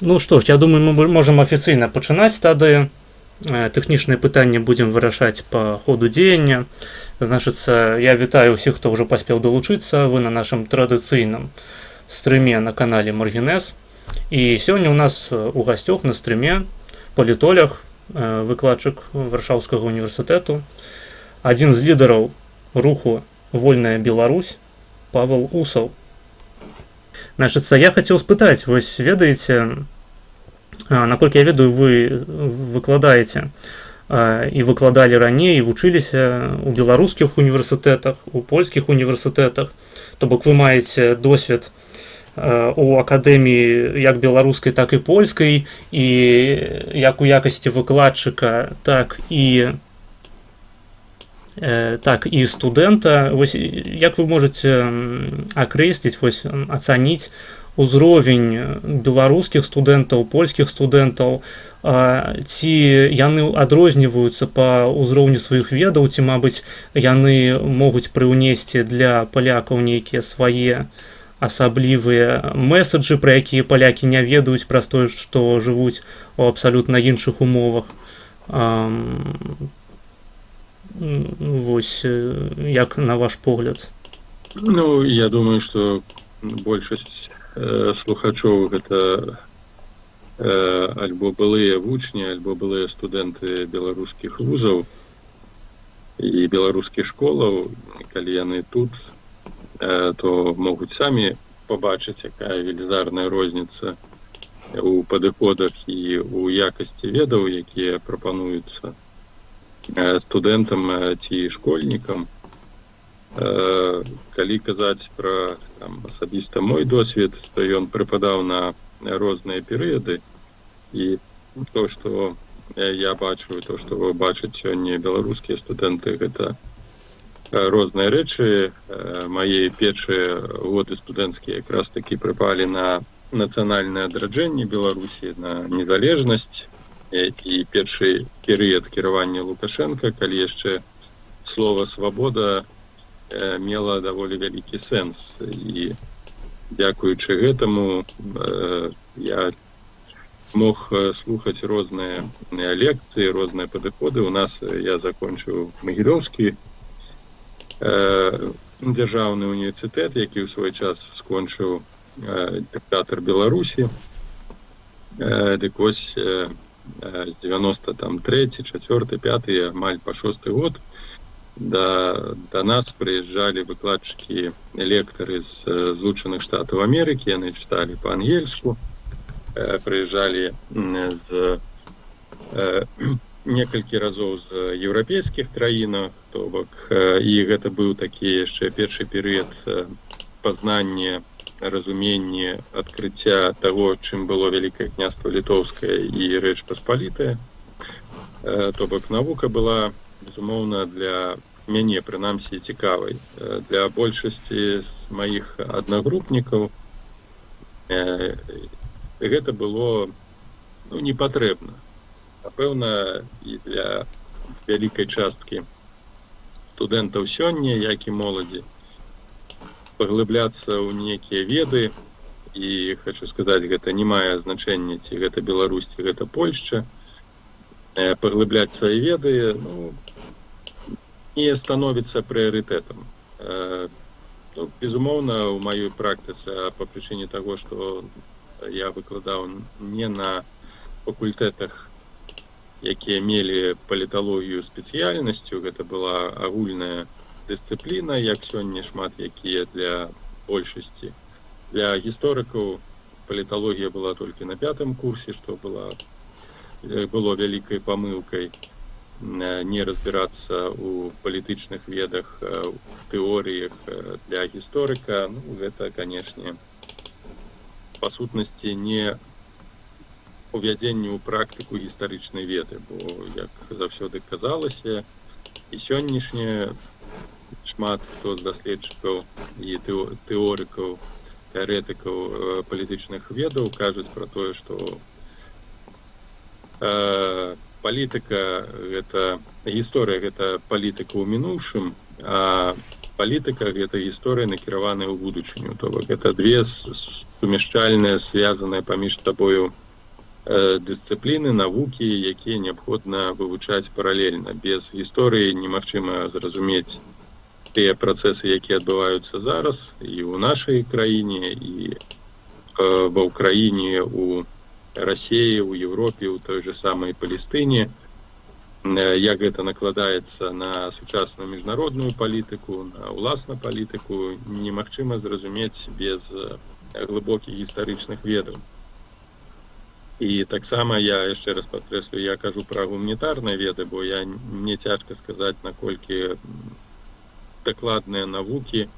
Ну што ж, я думаю, мы можам афіцыйна пачынаць тады. Тэхнічныя пытанні будзем вырашаць па ходу дзеяння. Значыцца, я вітаю ўсіх, хто ўжо паспеў далучыцца. Вы на нашым традыцыйным стрыме на канале Маргінез. І сёння ў нас у гасцёх на стрыме палітолог, выкладчык Варшаўскага універсітэту, адзін з лідараў руху «Вольная Беларусь» Павел Усаў. Значыцца, я хацеў спытаць, вось ведаеце, наколькі я ведаю, вы выкладаеце і выкладалі раней, і вучыліся ў беларускіх універсітэтах, у польскіх універсітэтах, то бок вы маеце досвед у акадэміі як беларускай, так і польскай, і як у якасці выкладчыка, так і студэнта. Вось як вы можаце акрэсліць, вось ацаніць узровень беларускіх студэнтаў, польскіх студэнтаў, ці яны адрозніваюцца па ўзроўню сваіх ведаў, ці, мабыць, яны могуць прыўнесці для палякаў нейкія свае асаблівыя месаджы, пра якія палякі не ведаюць, праз тое, што жывуць у абсалютна іншых умовах. Вось, як на ваш погляд? Ну, я думаю, што большасць слухачоў гэта альбо былыя вучні, альбо былыя студэнты беларускіх вузаў і беларускіх школаў. Калі яны тут, то могуць самі пабачыць, якая велізарная розніца у падыходах і ў якасці ведаў, якія прапануюцца студэнтам ці школьнікам. Калі казаць пра асабіста мой досвед, то ён прыпадаў на розныя перыяды, і то, што я бачу, то, што вы бачыць сёння беларускія студэнты, гэта розныя рэчы. Мае першыя годы студэнцкія якраз такі прыпалі на нацыянальнае адраджэнне Беларусі, на незалежнасць і першы перыяд кіравання Лукашенка, калі яшчэ слова «свабода» мела даволі вялікі сэнс. І дзякуючы гэтаму я мог слухаць розныя лекцыі, розныя падыходы. У нас я закончыў Магілёўскі дзяржаўны універсітэт, які ў свой час скончыў дыктатар Беларусі. Дык вось з 93, 4, 5, амаль па 6 год да нас прыязджалі выкладчыкі, лектары з Злучаных Штатаў Амерыкі, яны чыталі па-ангельску, прыязджалі з некалькі разоў з еўрапейскіх краінах, то бок, і гэта быў такі яшчэ першы перыяд пазнання, разуменне, адкрыцця таго, чым было Вялікае княства Літоўскае і Рэч Паспалітая. То бок, навука была, безумоўна, для мяне, прынамсі, цікавай. Для большасці з маіх аднагрупнікаў гэта было не патрэбна. Напэўна, і для вялікай часткі студэнтаў сёння, як і моладзі, паглыбляцца ў нейкія веды, і хочу сказаць, гэта не мае значэння, ці гэта Беларусь, ці гэта Польшча. Паглыбляць свае веды не становіцца прыярытэтам. Безумоўна, у маёй практыцы, па прычыне таго, што я выкладаў не на факультэтах, якія мелі паліталогію спецыяльнасцю, гэта была агульная дысцыпліна, як сёння шмат якія для большасці. Для гісторыкаў паліталогія была толькі на 5-м курсе, што было вялікай памылкай не разбірацца ў палітычных ведах, у тэорыях. Для гісторыка, гэта, канешне, па сутнасці не увядзенне ў практыку гістарычнай веды, бо, як заўсёды казалася, і сённяшняе шмат хто з даследчыкаў і тэорыкаў, тэарэтыкаў палітычных ведаў кажуць пра тое, што палітыка гэта гісторыя, гэта палітыка ў мінуўшым, а палітыка гэта гісторыя накіраваная ў будучыню. То бок гэта две сумяшчальныя, звязаныя паміж сабою дысцыпліны, навукі, якія неабходна вывучаць паралельна. Без гісторыі немагчыма зразумець тыя працэсы, якія адбываюцца зараз і ў нашай краіне, і ва ўкраіне, у Расіі, у Еўропе, у той же самай Палестыне, як гэта накладаецца на сучасную міжнародную палітыку, на ўласную палітыку, немагчыма зразумець без глыбокіх гістарычных ведаў. І таксама я яшчэ раз падкрэслю, я кажу пра гуманітарныя веды, бо мне цяжка сказаць, наколькі дакладныя навукі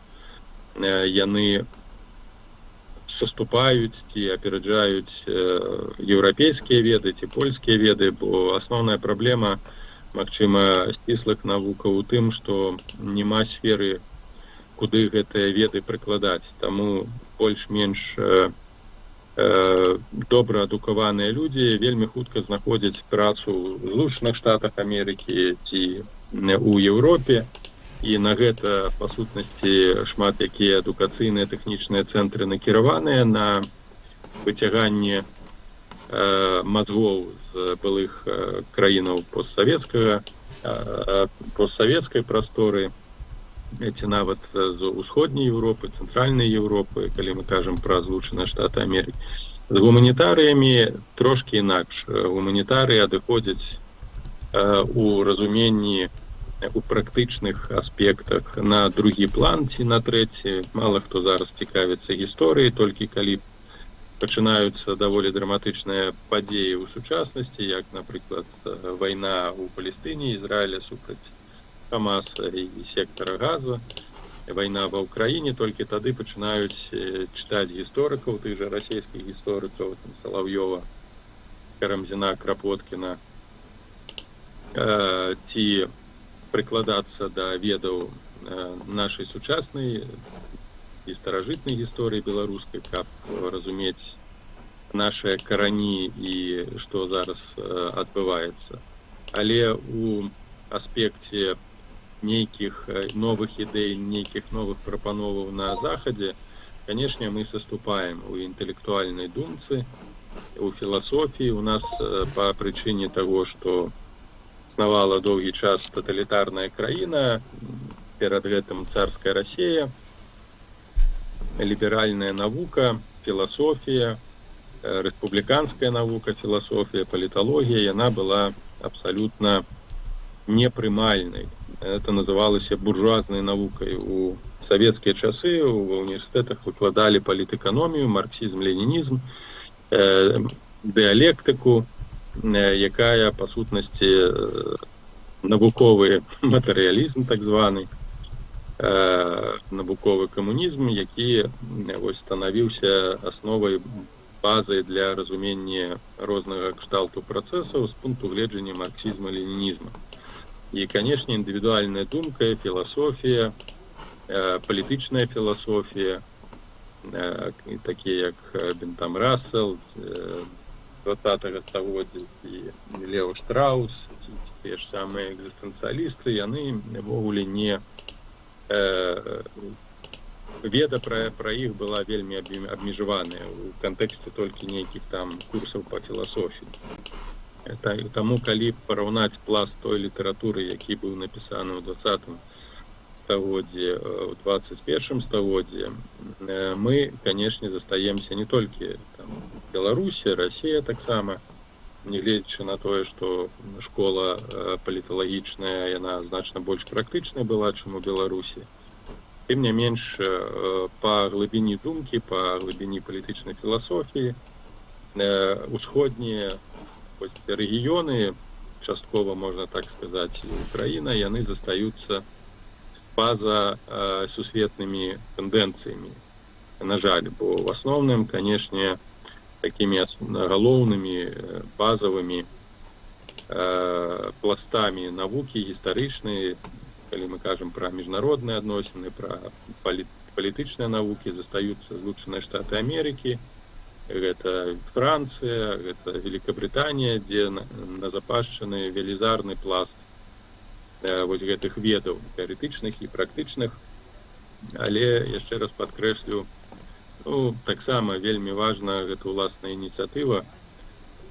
яны саступаюць ці апераджаюць еўрапейскія веды ці польскія веды, бо асноўная праблема, магчыма, сціслых навукаў у тым, што няма сферы, куды гэтыя веды прыкладаць. Таму больш-менш добра адукаваныя людзі вельмі хутка знаходзяць працу ў Злучаных Штатах Амерыкі ці ў Еўропе, і на гэта, па сутнасці, шмат якія адукацыйныя тэхнічныя цэнтры накіраваныя на выцяганне мазгоў з былых краінаў постсавецкай прасторы, ці нават з усходняй Еўропы, цэнтральнай Еўропы, калі мы кажам пра Злучаныя Штаты Амерыкі. З гуманітарыямі трошкі інакш. Гуманітарыі адыходзяць у разуменні, у практычных аспектах на другі план ці на трэці. Мала хто зараз цікавіцца гісторыяй, толькі калі пачынаюцца даволі драматычныя падзеі ў сучаснасці, як, напрыклад, вайна ў Палестыне, Ізраіля супраць Хамаса і сектара Газа, вайна ва ўкраіне, толькі тады пачынаюць чытаць гісторыкаў, тых жа расійскіх гісторыкаў, Салаўёва, Карамзіна, Крапоткіна, ці прыкладацца да ведаў нашай сучаснай ці старажытнай гісторыі беларускай, каб разумець нашыя карані і што зараз адбываецца. Але у аспекце нейкіх новых ідэй, нейкіх новых прапановаў на захадзе, канешне, мы саступаем у інтэлектуальнай думцы, у філасофіі. У нас па прычыне таго, што існавала доўгі час таталітарная краіна, перад гэтым царская Расія, ліберальная навука, філасофія, рэспубліканская навука, філасофія, паліталогія, яна была абсалютна непрымальнай. Это называлася буржуазнай навукай. У савецкія часы ва універсітэтах выкладалі палітэканомію, марксізм, ленінізм, дыялектыку, якая, па сутнасці, навуковы матэрыялізм, так званы, навуковы камунізм, які станавіўся асновай, базай для разумення рознага кшталту працэсаў з пункту гледжання марксізму, ленінізму. І, канешне, індывідуальная думка, філасофія, палітычная філасофія, такія як Бентам Рассел, 20-го стагоддзя, і Лео Штраус, ці тыя ж самыя экзістэнцыялісты, яны ўвогуле не... Веда пра іх была вельмі абмежаваная ў кантэксце толькі нейкіх там курсаў па філасофіі. Таму, калі параўнаць пласт той літаратуры, які быў напісаны ў 20-м стагоддзі, ў 21-м стагоддзі, мы, канешне, застаемся не толькі Беларусі, Расія таксама, нягледзячы на тое, што школа паліталагічная, яна значна больш практычная была, чым у Беларусі. Тым не менш, па глыбіні думкі, па глыбіні палітычнай філасофіі, усходнія рэгіёны, часткова, можна так сказаць, Украіна, яны застаюцца па-за сусветнымі тэндэнцыямі. На жаль, бо в асноўным, канешне, такімі галоўнымі, базавымі пластамі навукі гістарычнай, калі мы кажам пра міжнародныя адносіны, пра палітычныя навукі, застаюцца Злучаныя Штаты Амерыкі, гэта Францыя, гэта Великабрытанія, дзе назапашчаны велізарны пласт вось гэтых ведаў, тэарэтычных і практычных. Але, яшчэ раз падкрэслю, таксама вельмі важна гэта ўласная ініцыятыва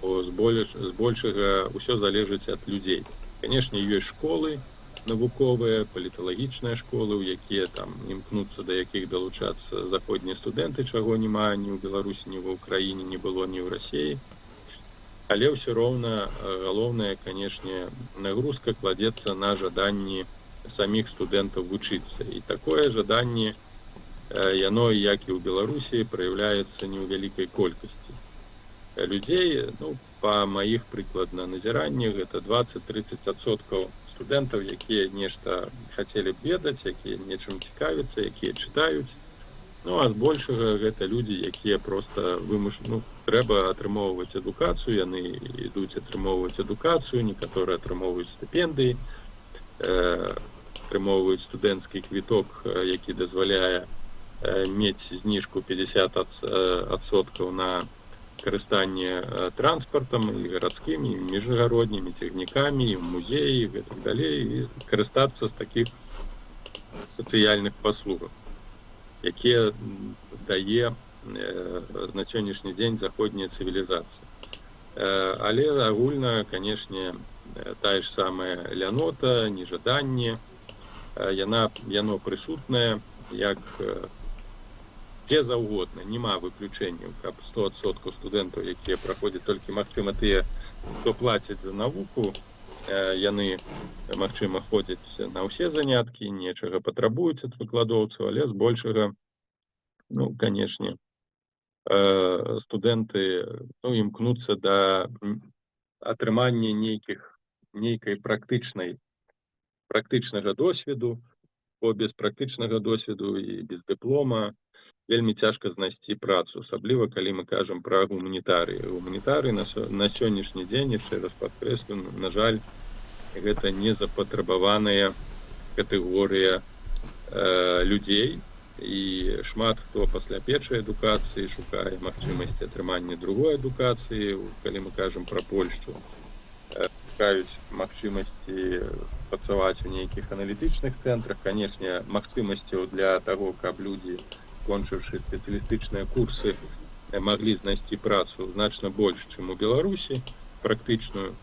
збольшага ўсё залежыць ад людзей. Канешне, ёсць школы навуковыя, паліталагічныя школы, у якія там імкнуцца, да якіх далучацца заходнія студэнты, чаго няма ні ў Беларусі, ні ва ўкраіне не было, ні ў Расіі. Але ўсё роўна галоўнае, канешне, нагрузка кладзецца на жаданні саміх студэнтаў вучыцца. І такое жаданне, яно, як і ў Беларусі, праяўляецца не ў вялікай колькасці людзей. Ну, па маіх прыкладна назіраннях, гэта 20-30% студэнтаў, якія нешта хацелі б ведаць, якія нечым цікавяцца, якія чытаюць. Ну, а збольшага гэта людзі, якія проста трэба атрымоўваць адукацыю, яны ідуць атрымоўваць адукацыю, некаторыя атрымоўваюць стыпендыі, атрымоўваюць студэнцкі квіток, які дазваляе мець зніжку 50% на карыстанне транспартам, і гарадскім, і міжгароднімі, цягнікамі, і ў музеі, і гэтак далей, і карыстацца з такіх сацыяльных паслугаў, якія дае на сённяшні дзень заходняя цывілізацыя. Але агульна, канешне, тая ж самая лянота, нежаданне, яно прысутнае, як дзе заўгодна, няма выключэнняў, каб 100% студэнтаў, якія праходзяць, толькі, магчыма, тыя, хто плацяць за навуку, яны, магчыма, ходзяць на ўсе заняткі, нечага патрабуюць ад выкладоўцаў, але збольшага, канешне, студэнты імкнуцца да атрымання нейкай практычнага досведу, бо без практычнага досведу і без дыплома вельмі цяжка знайсці працу, асабліва калі мы кажам пра гуманітарыі. Гуманітарыі на сённяшні дзень, яшчэ раз падкрэслю, на жаль, гэта незапатрабаваная катэгорыя людзей, і шмат хто пасля першай адукацыі шукае магчымасці атрымання другой адукацыі. Калі мы кажам пра Польшчу, шукаюць магчымасці працаваць у нейкіх аналітычных цэнтрах. Канешне, магчымасцяў для таго, каб людзі, скончыўшы спецыялістычныя курсы, маглі знайсці працу значна больш, чым у Беларусі, практычную,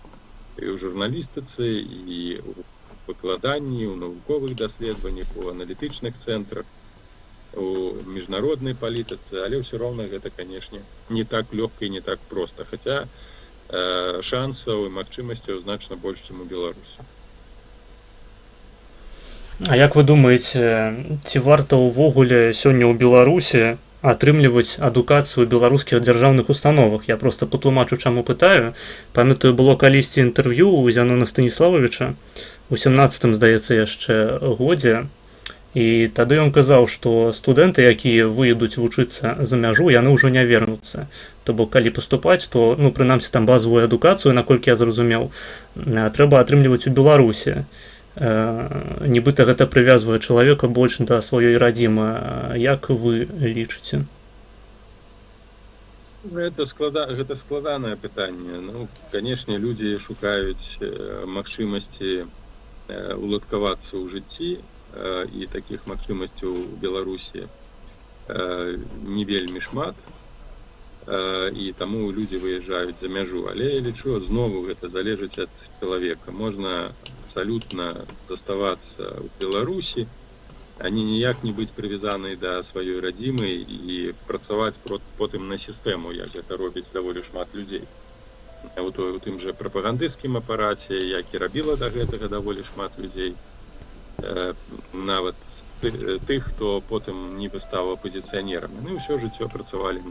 і ў журналістыцы, і ў выкладанні, у навуковых даследаваннях, у аналітычных цэнтрах, у міжнароднай палітыцы, але ўсё роўна гэта, канешне, не так лёгка і не так проста, хаця шансаў і магчымасцяў значна больш, чым у Беларусі. А як вы думаеце, ці варта ўвогуле сёння ў Беларусі атрымліваць адукацыю ў беларускіх дзяржаўных установах? Я проста патлумачу, чаму пытаю. Памятаю, было калісьці інтэрв'ю ў Зянона Станіславовіча у 17-м, здаецца, яшчэ годзе, і тады ён казаў, што студэнты, якія выедуць вучыцца за мяжу, яны ўжо не вернуцца. То бок, калі паступаць, то, прынамсі, там базовую адукацыю, наколькі я зразумеў, трэба атрымліваць у Беларусі. Нібыта гэта прывязвае чалавека больш да сваёй радзімы. Як вы лічыце? Гэта складанае пытанне. Канешне, людзі шукаюць магчымасці уладкавацца ў жыцці, і такіх магчымасцяў у Беларусі не вельмі шмат, і таму людзі выязджаюць за мяжу. Але я лічу, знову гэта залежыць ад чалавека. Можна абсалютна заставацца ў Беларусі, а ніяк не быць прывязанай да сваёй радзімы і працаваць потым на сістэму, як гэта робіць даволі шмат людзей. У тым жа прапагандысцкім апараце, як і рабіла да гэтага даволі шмат людзей, нават тых, хто потым нібы стаў апазіцыянерамі. Ўсё жыццё працавалі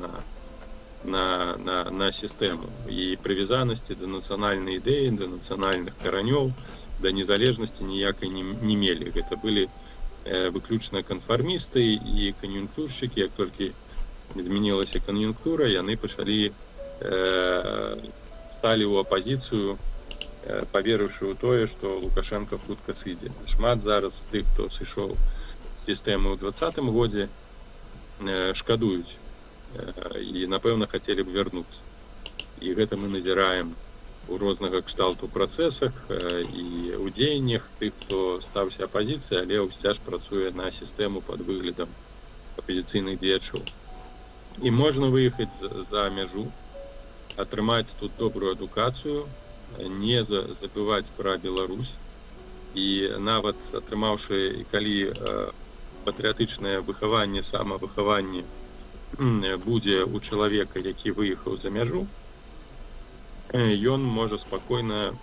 на сістэму і прывязанасці да нацыянальнай ідэі, да нацыянальных каранёў, да незалежнасці ніякай не мелі. Гэта былі выключна канфармісты і кан'юнктуршчыкі. Як толькі змянілася кан'юнктура, яны сталі ў апазіцыю, паверыўшы ў тое, што Лукашенко хутка сыдзе. Шмат зараз тых, хто сышоў з сістэмы ў 2020 годзе, шкадуюць і, напэўна, хацелі б вярнуцца. І гэта мы назіраем у рознага кшталту працэсах і ў дзеяннях тых, хто стаўся апазіцыяй, але ўсцяж працуе на сістэму пад выглядам апазіцыйных дзеячоў. І можна выехаць за мяжу, атрымаць тут добрую адукацыю, не забываць пра Беларусь, і нават атрымаўшы, калі патрыятычнае выхаванне, самавыхаванне будзе ў чалавека, які выехаў за мяжу, ён можа спакойна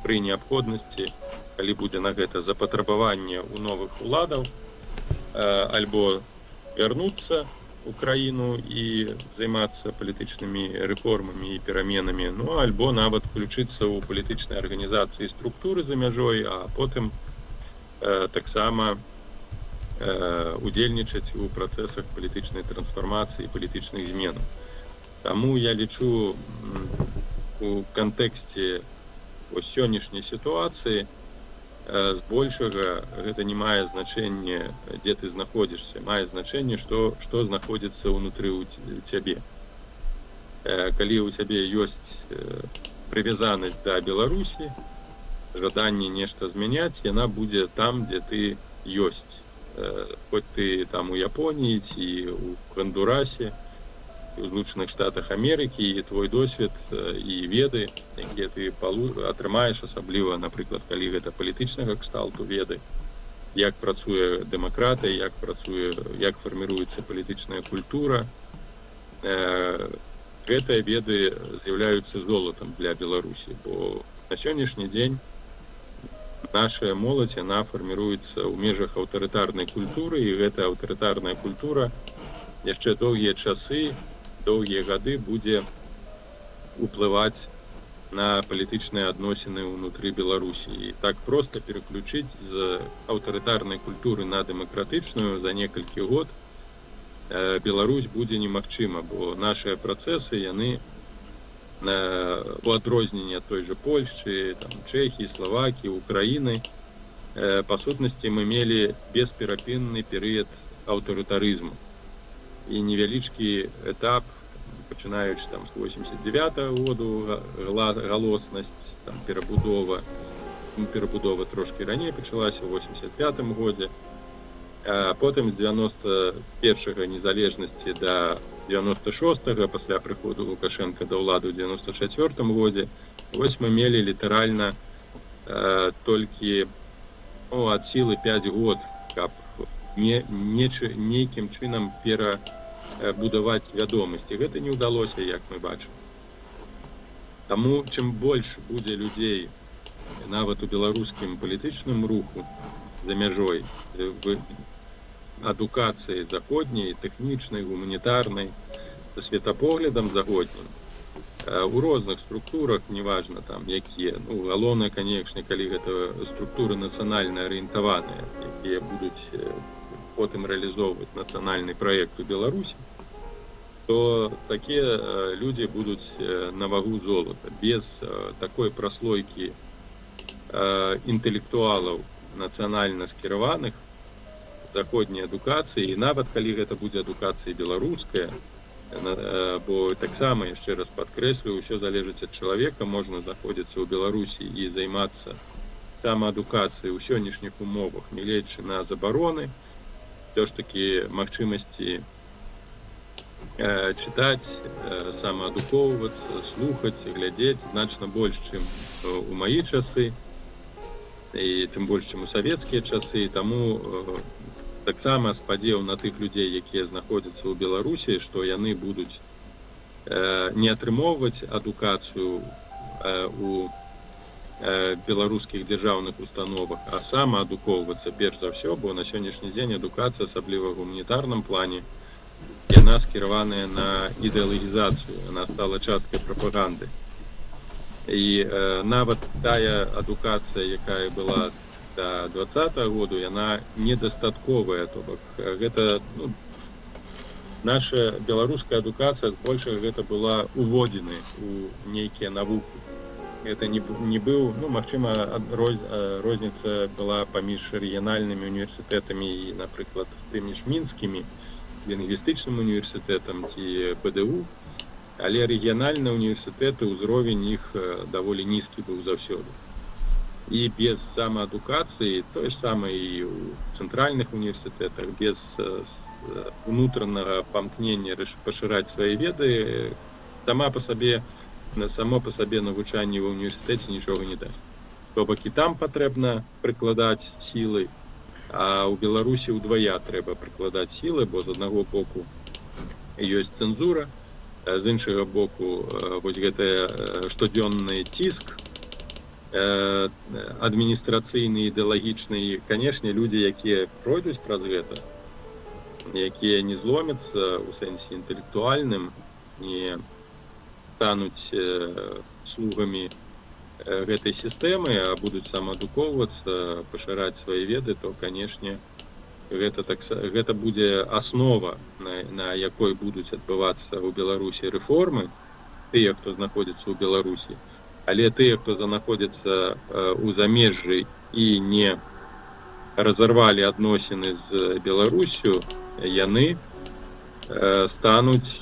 пры неабходнасці, калі будзе на гэта запатрабаванне ў новых уладаў, альбо вярнуцца ў краіну і займацца палітычнымі рэформамі і пераменамі, ну, альбо нават включыцца ў палітычныя арганізацыі і структуры за мяжой, а потым таксама удзельнічаць у працэсах палітычнай трансфармацыі, палітычных зменаў. Таму я лічу, у кантэксце сённяшняй сітуацыі збольшага гэта не мае значэння, дзе ты знаходзішся, мае значэнне, што знаходзіцца ўнутры ў цябе. Калі ў цябе ёсць прывязанасць да Беларусі, жаданне нешта змяняць, яна будзе там, дзе ты ёсць. Хоць ты там у Японіі ці ў Гондурасе, у Злучаных Штатах Амерыкі, і твой досвед і веды, якія ты атрымаеш, асабліва, напрыклад, калі гэта палітычнага кшталту веды, як працуе дэмакратыя, як фарміруецца палітычная культура, гэтыя веды з'яўляюцца золатам для Беларусі, бо на сённяшні дзень наша моладзь, яна фарміруецца ў межах аўтарытарнай культуры, і гэта аўтарытарная культура яшчэ доўгія часы, доўгія гады будзе уплываць на палітычныя адносіны ўнутры Беларусі. І так проста пераключыць з аўтарытарнай культуры на дэмакратычную за некалькі год Беларусь будзе немагчыма, бо нашыя працэсы, яны у адрозненне ад той жа Польшчы, Чэхіі, Славакіі, Украіны, па сутнасці мы мелі бесперапынны перыяд аўтарытарызму. І невялічкі этап, пачынаючы з 89-го году, галоснасць, перабудова трошкі раней пачалася, у 85-м годзе, а потым з 91-го незалежнасці да 96-го, пасля прыходу Лукашенка да ўлады ў 94-м годзе, вось мы мелі літаральна толькі ад сілы 5 год, каб нейкім чынам перабудаваць вядомасць. І гэта не ўдалося, як мы бачым. Таму, чым больш будзе людзей, нават у беларускім палітычным руху за мяжой, адукацыі заходняй, тэхнічнай, гуманітарнай, са светапоглядам заходнім, у розных структурах, неважна якія, галоўнае, канечне, калі гэта структуры нацыянальна арыентаваныя, якія будуць потым рэалізоўваць нацыянальны праект у Беларусі, то такія людзі будуць на вагу золата. Без такой праслойкі інтэлектуалаў нацыянальна скіраваных заходняй адукацыі, і нават калі гэта будзе адукацыя беларуская, бо таксама, яшчэ раз падкрэслю, ўсё залежыць ад чалавека, можна знаходзіцца ў Беларусі і займацца самаадукацыяй у сённяшніх умовах, нягледзячы на забароны, ўсё ж такі магчымасці чытаць, самаадукоўвацца, слухаць, глядзець значна больш, чым у маі часы, і тым больш, чым у савецкія часы. Таму таксама спадзеў на тых людзей, якія знаходзяцца ў Беларусі, што яны будуць не атрымоўваць адукацыю у беларускіх дзяржаўных установах, а самаадукоўвацца перш за ўсё, бо на сённяшні дзень адукацыя, асабліва ў гуманітарным плане, яна скіраваная на ідэалагізацыю, яна стала часткай прапаганды. І нават тая адукацыя, якая была да 20-го году, яна недастатковая, то бок гэта наша беларуская адукацыя збольшага гэта была уводзены ў нейкія навукі. Гэта не быў, магчыма, розніца была паміж рэгіянальнымі універсітэтамі і, напрыклад, тымі ж мінскімі, лінгвістычным універсітэтам ці ПДУ, але рэгіянальныя універсітэты, ўзровень іх даволі нізкі быў заўсёды. І без самаадукацыі, тое ж самае і ў цэнтральных універсітэтах, без унутранага памкнення пашыраць свае веды, сама па сабе само по сабе навучанне ва ўніверсітэце нічога не дасць. То бок і там патрэбна прыкладаць сілы, а ў Беларусі ўдвая трэба прыкладаць сілы, бо з аднаго боку ёсць цэнзура, з іншага боку вось гэты штодзённы ціск адміністрацыйны, ідэалагічны. Канешне, людзі, якія пройдуць праз гэта, якія не зломяцца ў сэнсе інтэлектуальным, не стануць слугамі гэтай сістэмы, а будуць самаадукоўвацца, пашыраць свае веды, то, канешне, гэта будзе аснова, на якой будуць адбывацца ў Беларусі рэформы, тыя, хто знаходзіцца ў Беларусі. Але тыя, хто знаходзіцца ў замежжы і не разарвалі адносіны з Беларусю, яны стануць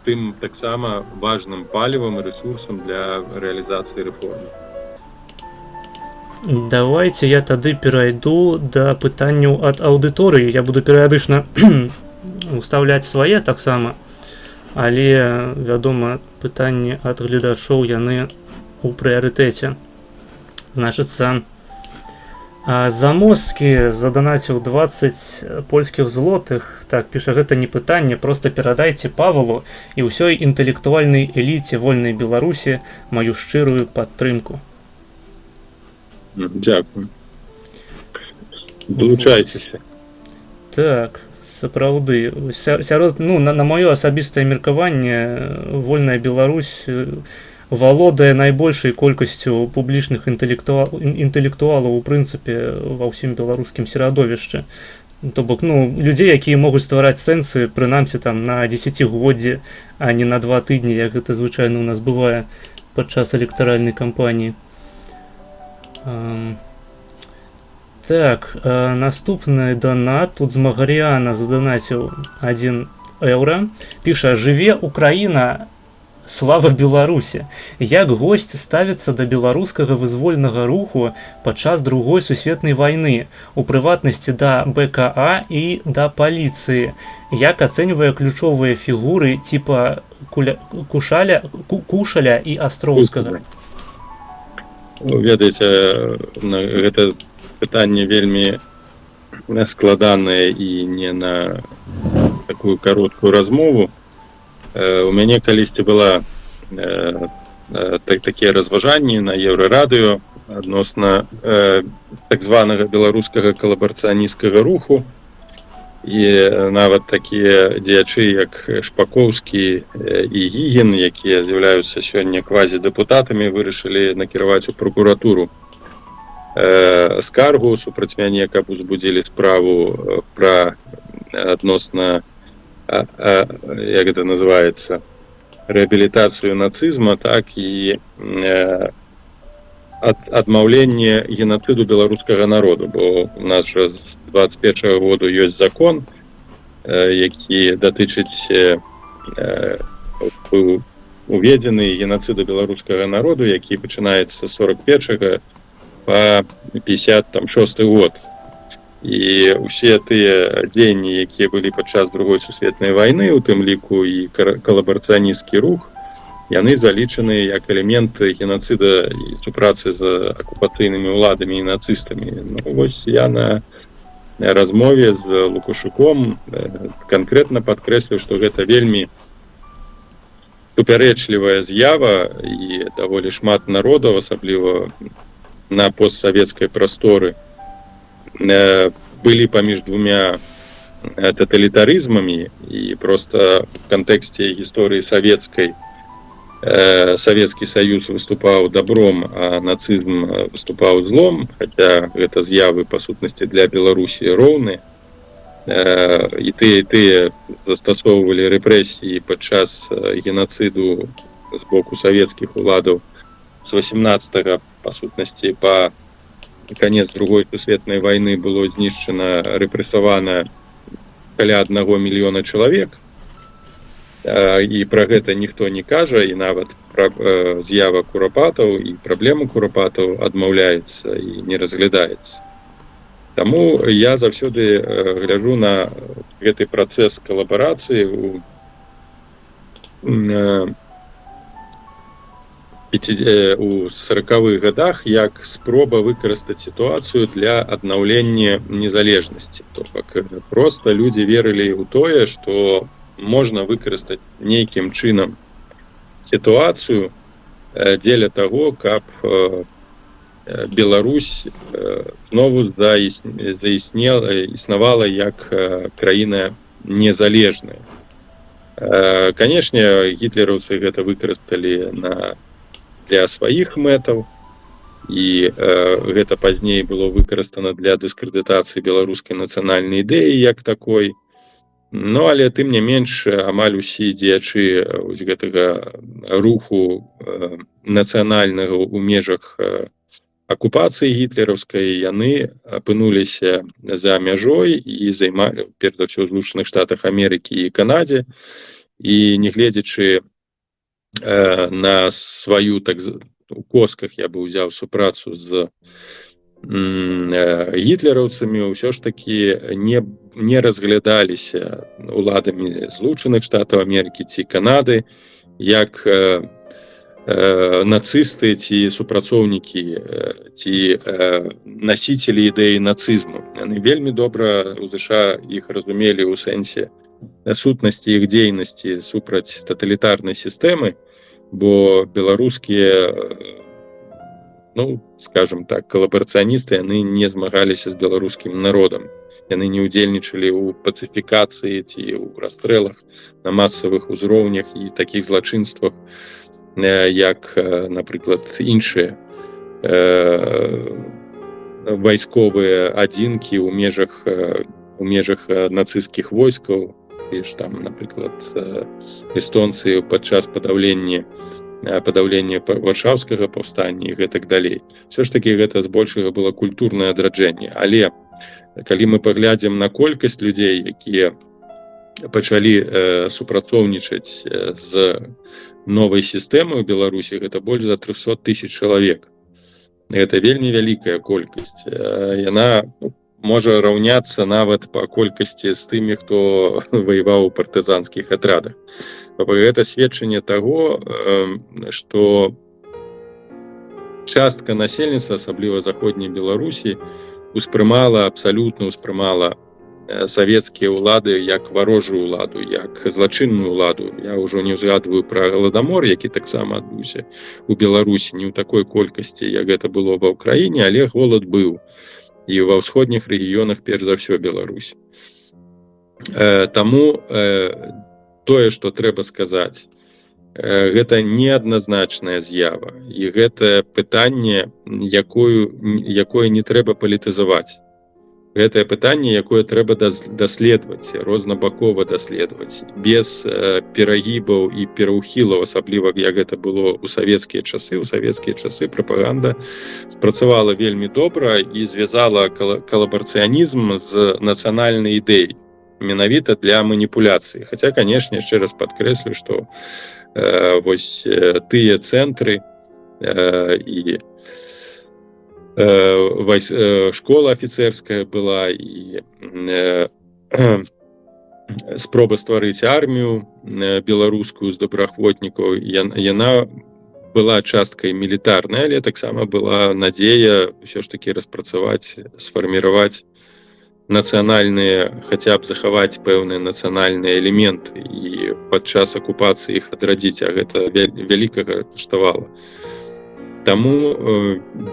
тым таксама важным палівам і рэсурсам для рэалізацыі рэформы. Давайте я тады перайду да пытанняў ад аўдыторыі. Я буду перыядычна уставляць свае таксама, але, вядома, пытанні ад гледачоў яны у прыярытэце. Значыцца, Замоскі заданаціў 20 польскіх злотых. Так, піша, гэта не пытанне, просто перадайце Павалу і ўсёй інтэлектуальнай эліце вольнай Беларусі маю шчырую падтрымку. Дзякую. Долучайцеся. Так, сапраўды. Сярод, на маё асабістае меркаванне, вольная Беларусь валодае найбольшай колькасцю публічных інтэлектуалаў у прынцыпе ва ўсім беларускім серадовішчы. То бок, людзей, якія могуць ствараць сэнсы, прынамсі там на 10годдзі, а не на 2 тыдні, як гэта звычайна у нас бывае падчас электаральнай кампаніі. Так, наступны донат. Тут з Магаріана заданаціў 1 еўра. Піша: «Жыве Украіна! Слава Беларусі! Як госць ставіцца да беларускага вызвольнага руху падчас Другой сусветнай вайны, у прыватнасці да БКА і да паліцыі? Як ацэньвае ключовыя фігуры типа Кушаля і Астроўскага?» Ведаеце, гэта пытанне вельмі складанае і не на такую кароткую размову. У мяне калісьці была такія разважанні на Еўрарадыё адносна так званага беларускага калабарацыянісцкага руху, і нават такія дзеячы, як Шпакоўскі і Гігін, якія з'яўляюцца сёння квазідэпутатамі, вырашылі накіраваць у прокуратуру скаргу супраць мяне, каб узбудзілі справу пра адносна, як гэта называецца, рэабілітацыю нацызма, так і адмаўленне генацыду беларускага народу, бо у нас жа з 21-го году ёсць закон, які датычыць уведзены генацыду беларускага народу, які пачынаецца з 41-го па 56 год. І ўсе тыя дзеянні, якія былі падчас Другой сусветнай вайны, у тым ліку і калабарацыянісцкі рух, яны залічаны як элементы генацыда і супрацы з акупацыйнымі ўладамі і нацыстамі. Вось я на размове з Лукашуком канкрэтна падкрэсліў, што гэта вельмі супярэчлівая з'ява, і даволі шмат народаў, асабліва на постсавецкай прасторы, былі паміж двумя тоталітарызмамі, і просто в кантэксце гісторыі савецкай Савецкі Саюз выступаў добром, а нацызм выступаў злом, хаця гэта з'явы па сутнасці для Беларусі роўны. І тыя застасоўвалі рэпрэсіі падчас генацыду з боку савецкіх уладаў з 18-го, па сутнасці, па конец Другой сусветнай вайны было знішчана, рэпрэсавана каля 1 мільёна чалавек, і пра гэта ніхто не кажа, і нават з'ява курапатаў і праблема курапатаў адмаўляецца і не разглядаецца. Таму я заўсёды гляджу на гэты працэс калабарацыі у 40-х годах як спроба выкарыстаць сітуацыю для аднаўлення незалежнасці. То бок просто людзі верылі ў тое, што можна выкарыстаць нейкім чынам сітуацыю дзеля таго, каб Беларусь знову існавала як краіна незалежная. Канешне, гітлераўцы гэта выкарысталі для сваіх мэтаў, і гэта пазней было выкарыстана для дыскрэдытацыі беларускай нацыянальнай ідэі як такой. Ну, але тым не менш, амаль усе дзеячы гэтага руху нацыянальнага ў межах акупацыі гітлераўскай, яны апынуліся за мяжой і займалі, перш за ўсё, у Злучаных Штатах Амерыкі і Канадзе, і нягледзячы на сваю, так у косках я бы ўзяў супрацу з гітлераўцамі, ўсё ж такі не разглядаліся уладамі Злучаных Штатаў Амерыкі ці Канады як нацысты ці супрацоўнікі ці насіцелі ідэі нацызму. Яны вельмі добра ў ЗША іх разумелі ў сэнсе сутнасці іх дзейнасці супраць таталітарнай сістэмы, бо беларускія, ну, скажем так, калабарацыяністы, яны не змагаліся з беларускім народам. Яны не ўдзельнічалі ў пацыфікацыі ці ў расстрэлах на масавых узроўнях і такіх злачынствах, як, напрыклад, іншыя вайсковыя адзінкі ў межах нацысцкіх войскаў, і ж там, напрыклад, эстонцы падчас падаўлення варшаўскага паўстання і гэтак далей. Все ж такі гэта збольшага было культурнае адраджэнне. Але калі мы паглядзім на колькасць людзей, якія пачалі супрацоўнічаць з новай сістэмай у Беларусі, гэта больш за 300 000 чалавек. Гэта вельмі вялікая колькасць. Яна можа раўняцца нават па колькасці з тымі, хто ваяваў у партызанскіх атрадах. Гэта сведчанне таго, што частка насельніцтва, асабліва заходняй Беларусі, абсалютна ўспрымала савецкія ўлады як варожую ўладу, як злачынную ўладу. Я ўжо не ўзгадваю пра галадамор, які таксама адбыўся у Беларусі, не ў такой колькасці, як гэта было ва ўкраіне, але голад быў і ва ўсходніх рэгіёнах, перш за ўсё, Беларусі. Таму тое, што трэба сказаць, гэта неадназначная з'ява, і гэта пытанне, якое не трэба палітызаваць. Гэтае пытанне, якое трэба даследаваць, рознабакова даследаваць, без перагібаў і пераўхілаў, асабліва як гэта было ў савецкія часы. У савецкія часы прапаганда спрацавала вельмі добра і звязала калабарацыянізм з нацыянальнай ідэяй, менавіта для маніпуляцыі. Хаця, канешне, яшчэ раз падкрэслю, што вось тыя цэнтры і школа афіцэрская была, і спроба стварыць армію беларускую з добраахвотнікаў, яна была часткай мілітарнай, але таксама была надзея ўсё ж такі распрацаваць, сфарміраваць нацыянальныя, хаця б захаваць пэўныя нацыянальныя элементы і падчас акупацыі іх адрадзіць, а гэта вялікага каштавала. Таму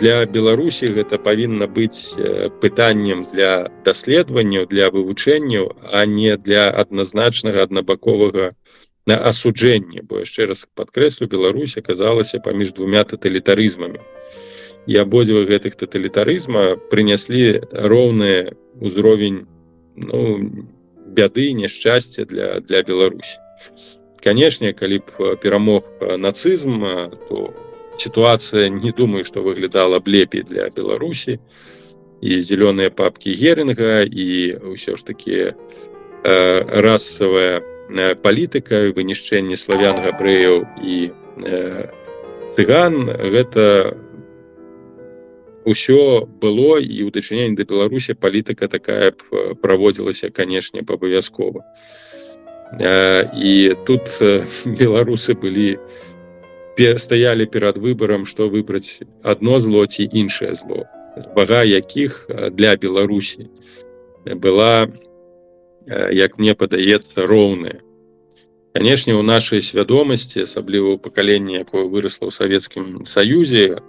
для Беларусі гэта павінна быць пытаннем для даследаванняў, для вывучэнняў, а не для адназначнага аднабаковага асуджэння. Бо яшчэ раз падкрэслю, Беларусь аказалася паміж двумя таталітарызмамі. І абодва гэтых таталітарызма прыняслі роўны ўзровень бяды, няшчасця для Беларусі. Канешне, калі б перамог нацызм, то ситуация, не думаю, что выглядала б лепей для Беларусі. І зеленые папки Геринга, і ўсё ж таки расавая палітыка, вынішчэнне славян, габрэяў і цыган, гэта ўсё было, і ў дачыненні да Беларусі палітыка такая б праводзілася, канешне, абавязкова. І тут беларусы былі стаялі перад выбарам, што выбраць адно зло ці іншае зло, вага якіх для Беларусі была, як мне падаецца, роўная. Канешне, у нашай свядомасці, асабліва ў пакаленні, якое вырасла ў Савецкім Саюзе,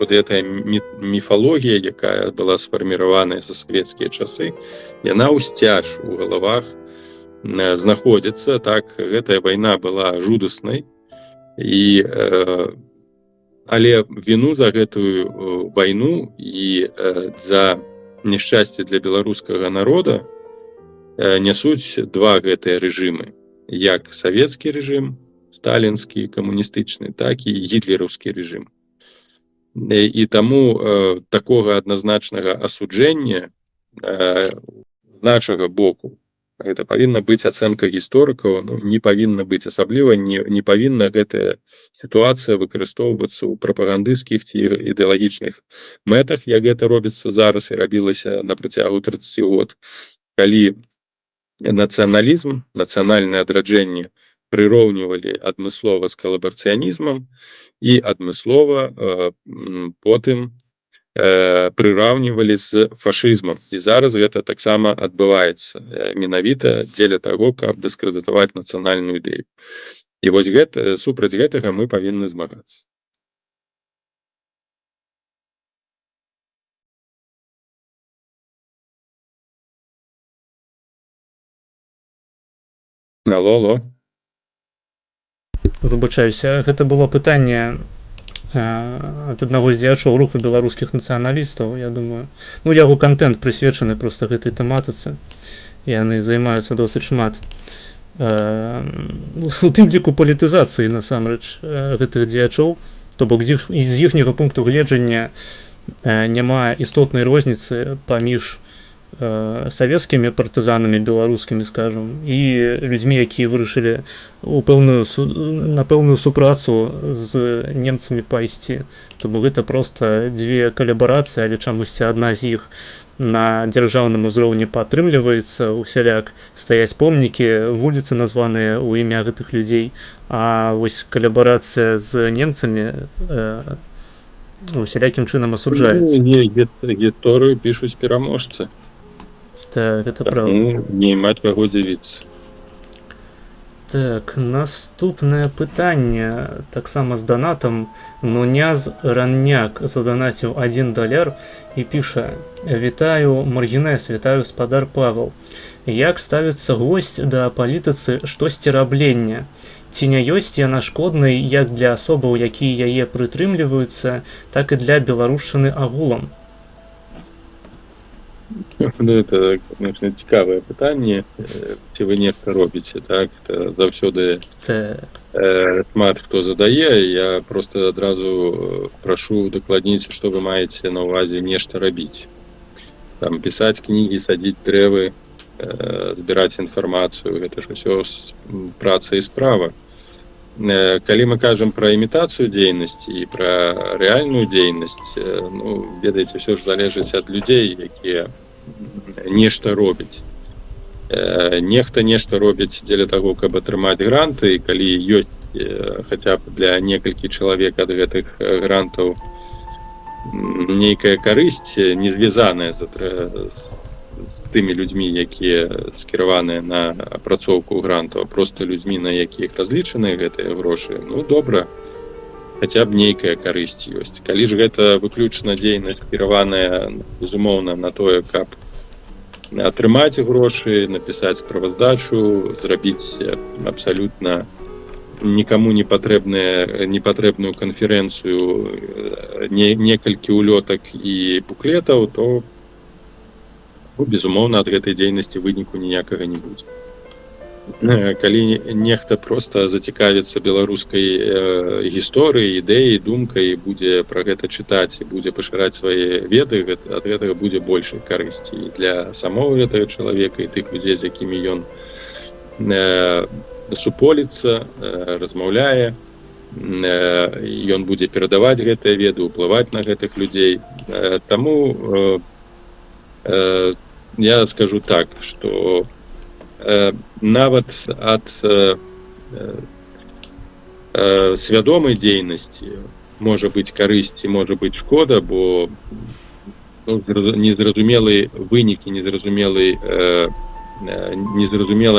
вот эта міфалогія, якая была сфарміраваная за савецкія часы, яна ўсцяж у галавах знаходзіцца. Так, гэтая вайна была жудаснай, але віну за гэтую вайну і за няшчасце для беларускага народа нясуць два гэтыя рэжымы, як савецкі рэжым, сталінскі, камуністычны, так і гітлераўскі рэжым. І таму такога адназначнага асуджэння з нашага боку, гэта павінна быць ацэнка гісторыкаў, не павінна быць, асабліва не павінна гэтая сітуацыя выкарыстоўвацца ў прапагандысцкіх ці ідэалагічных мэтах, як гэта робіцца зараз і рабілася на працягу 30 год, калі нацыяналізм, нацыянальнае адраджэнне прыроўнівалі адмыслова з калабарацыянізмам і адмыслова потым прыраўнівалі з фашызмам. І зараз гэта таксама адбываецца менавіта дзеля таго, каб дыскрэдытаваць нацыянальную ідэю. І вось супраць гэтага мы павінны змагацца. Алло. Выбачаюся, гэта было пытанне ад аднаго з дзеячоў руху беларускіх нацыяналістаў, я думаю. Яго контент прысвечаны проста гэтай тэматыцы. Яны займаюцца досыць шмат. У тым ліку палітызацыі, насамрэч, гэтых дзеячоў, то бок з іхняга пункту гледжання няма істотнай розніцы паміж савецкімі партызанамі беларускімі, скажам, і людзьмі, якія вырашылі на пэўную супрацу з немцамі пайсці. То бок гэта проста дзве калабарацыі, але чамусьці адна з іх на дзяржаўным узроўні падтрымліваецца, усяляк стаяць помнікі, вуліцы названыя ў імя гэтых людзей, а вось калабарацыя з немцамі усялякім чынам асуджаецца. Гісторыю пішуць пераможцы. Так, гэта правда. Не маць каго дзівіцца. Так, наступнае пытанне, таксама з донатам. Нуняз Ранняк заданаціў $1 і піша: «Вітаю, Маргінес, вітаю, спадар Павел. Як ставіцца госць да палітыцы штосьцераблення? Ці не ёсць яна шкоднай як для асобаў, якія яе прытрымліваюцца, так і для беларушчыны агулам?» Это, конечно, цікавае пытанне. Ці вы нешта робіце, так? Заўсёды шмат хто задае. Я просто адразу прашу дакладніць, што вы маеце на ўвазе нешта рабіць. Там пісаць кнігі, садзіць дрэвы, збіраць інфармацыю. Гэта ж усё праца і справа. Калі мы кажам пра імітацыю дзейнасці і пра рэальную дзейнасць, ведаеце, ўсё ж залежыць ад людзей, якія нешта робяць. Нехта нешта робіць дзеля таго, каб атрымаць гранты, і калі ёсць хаця б для некалькі чалавек ад гэтых грантаў нейкая карысць, не звязаная з тымі людзьмі, якія скіраваныя на апрацоўку грантаў, а проста людзьмі, на якіх разлічаныя гэтыя грошы, добра, хаця б нейкая карысць ёсць. Калі ж гэта выключна дзейнасць кіраваная, безумоўна, на тое, каб атрымаць грошы, напісаць справаздачу, зрабіць абсалютна нікаму не патрэбную канферэнцыю, некалькі улётак і буклетаў, то безумоўна, ад гэтай дзейнасці выніку ніякага не будзе. Калі нехта проста зацікавіцца беларускай гісторыяй, ідэяй, думкай, будзе пра гэта чытаць і будзе пашыраць свае веды, ад гэтага будзе большай карысці і для самого гэтага чалавека, і тых людзей, з якімі ён суполіцца, размаўляе, ён будзе перадаваць гэтыя веды, уплываць на гэтых людзей. Таму я скажу так, што нават ад свядомай дзейнасці можа быць карысць і можа быць шкода, бо незразумелыя вынікі, незразумела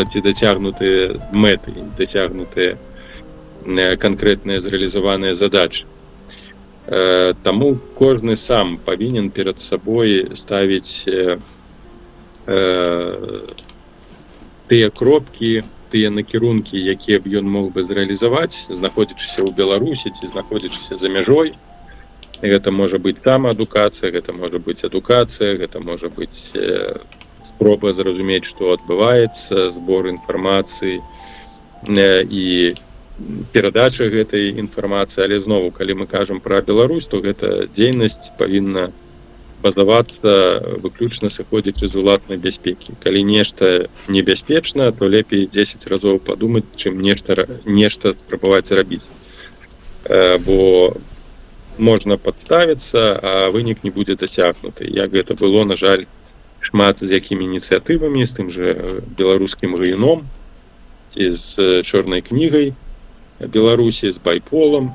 ці дацягнутыя мэты, дацягнутыя канкрэтныя зрэалізаваныя задачы. Таму кожны сам павінен перад сабой ставіць тыя кропкі, тыя накірункі, якія б ён мог бы зрэалізаваць, знаходзячыся ў Беларусі ці знаходзячыся за мяжой. Гэта можа быць самаадукацыя, гэта можа быць адукацыя, гэта можа быць спроба зразумець, што адбываецца, збор інфармацыі і перадача гэтай інфармацыі. Але зноwu, калі мы кажам пра Беларусь, то гэта дзейнасць павінна базавацца выключна сыходзячы з уласнай бяспекі. Калі нешта небяспечна, то лепей 10 разоў падумаць, чым нешта спрабаваць рабіць. Бо можна падставіцца, а вынік не будзе дасягнуты. Як гэта было, на жаль, шмат з якімі ініцыятывамі, з тым жа беларускім гаюном, ці з чорнай кнігай Беларусі, з байполам.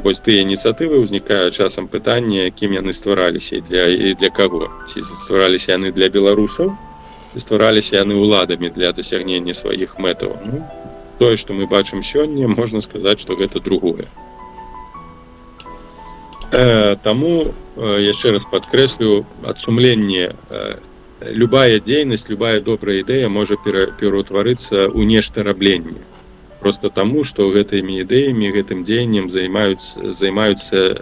Вось тыя ініцыятывы ўзнікае часам пытанне, кім яны ствараліся і для каго. Ці ствараліся яны для беларусаў, ці ствараліся яны ўладамі для дасягнення сваіх мэтаў. Тое, што мы бачым сёння, можна сказаць, што гэта другое. Таму, яшчэ раз падкрэслю, ад сумлення любая дзейнасць, любая добрая ідэя можа пераўтварыцца ў нешта рабленне. Проста таму, што гэтымі ідэямі, гэтым дзеяннем займаюцца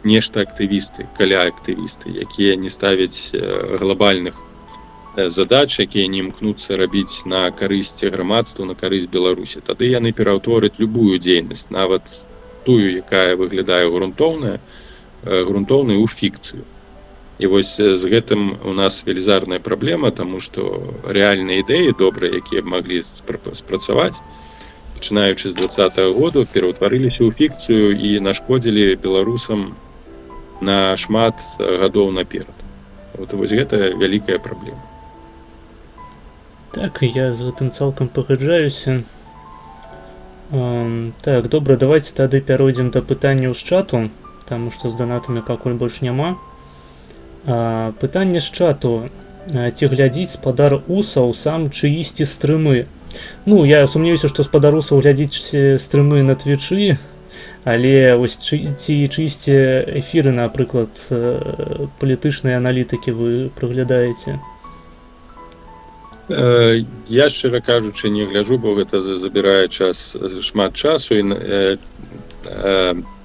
нешта актывісты, каля-актывісты, якія не ставяць глобальных задач, якія не імкнуцца рабіць на карысць грамадству, на карысць Беларусі. Тады яны пераўтвораць любую дзейнасць, нават тую, якая выглядае грунтоўную ў фікцыю. І вось з гэтым у нас велізарная праблема, таму што рэальныя ідэі добрыя, якія б маглі спрацаваць, пачынаючы з 20-го году, пераўтварыліся ў фікцыю і нашкодзілі беларусам на шмат гадоў наперад. Вось гэта вялікая праблема. Так, я з гэтым цалкам пагаджаюся. Так, добра, давайте тады пяройдзем да пытанняў з чату, таму што з данатамі пакуль больш няма. Пытанне з чату. Ці глядзіць спадар Усаў сам чыісьці стрымы? Ну, я сумнеюся, што спадар Усаў глядзіць стрымы на твічы, але ось чыісьці эфіры, напрыклад, палітычнай аналітыкі вы прыглядаеце? Я, шчыра кажучы, не гляджу, бо гэта забірае шмат часу.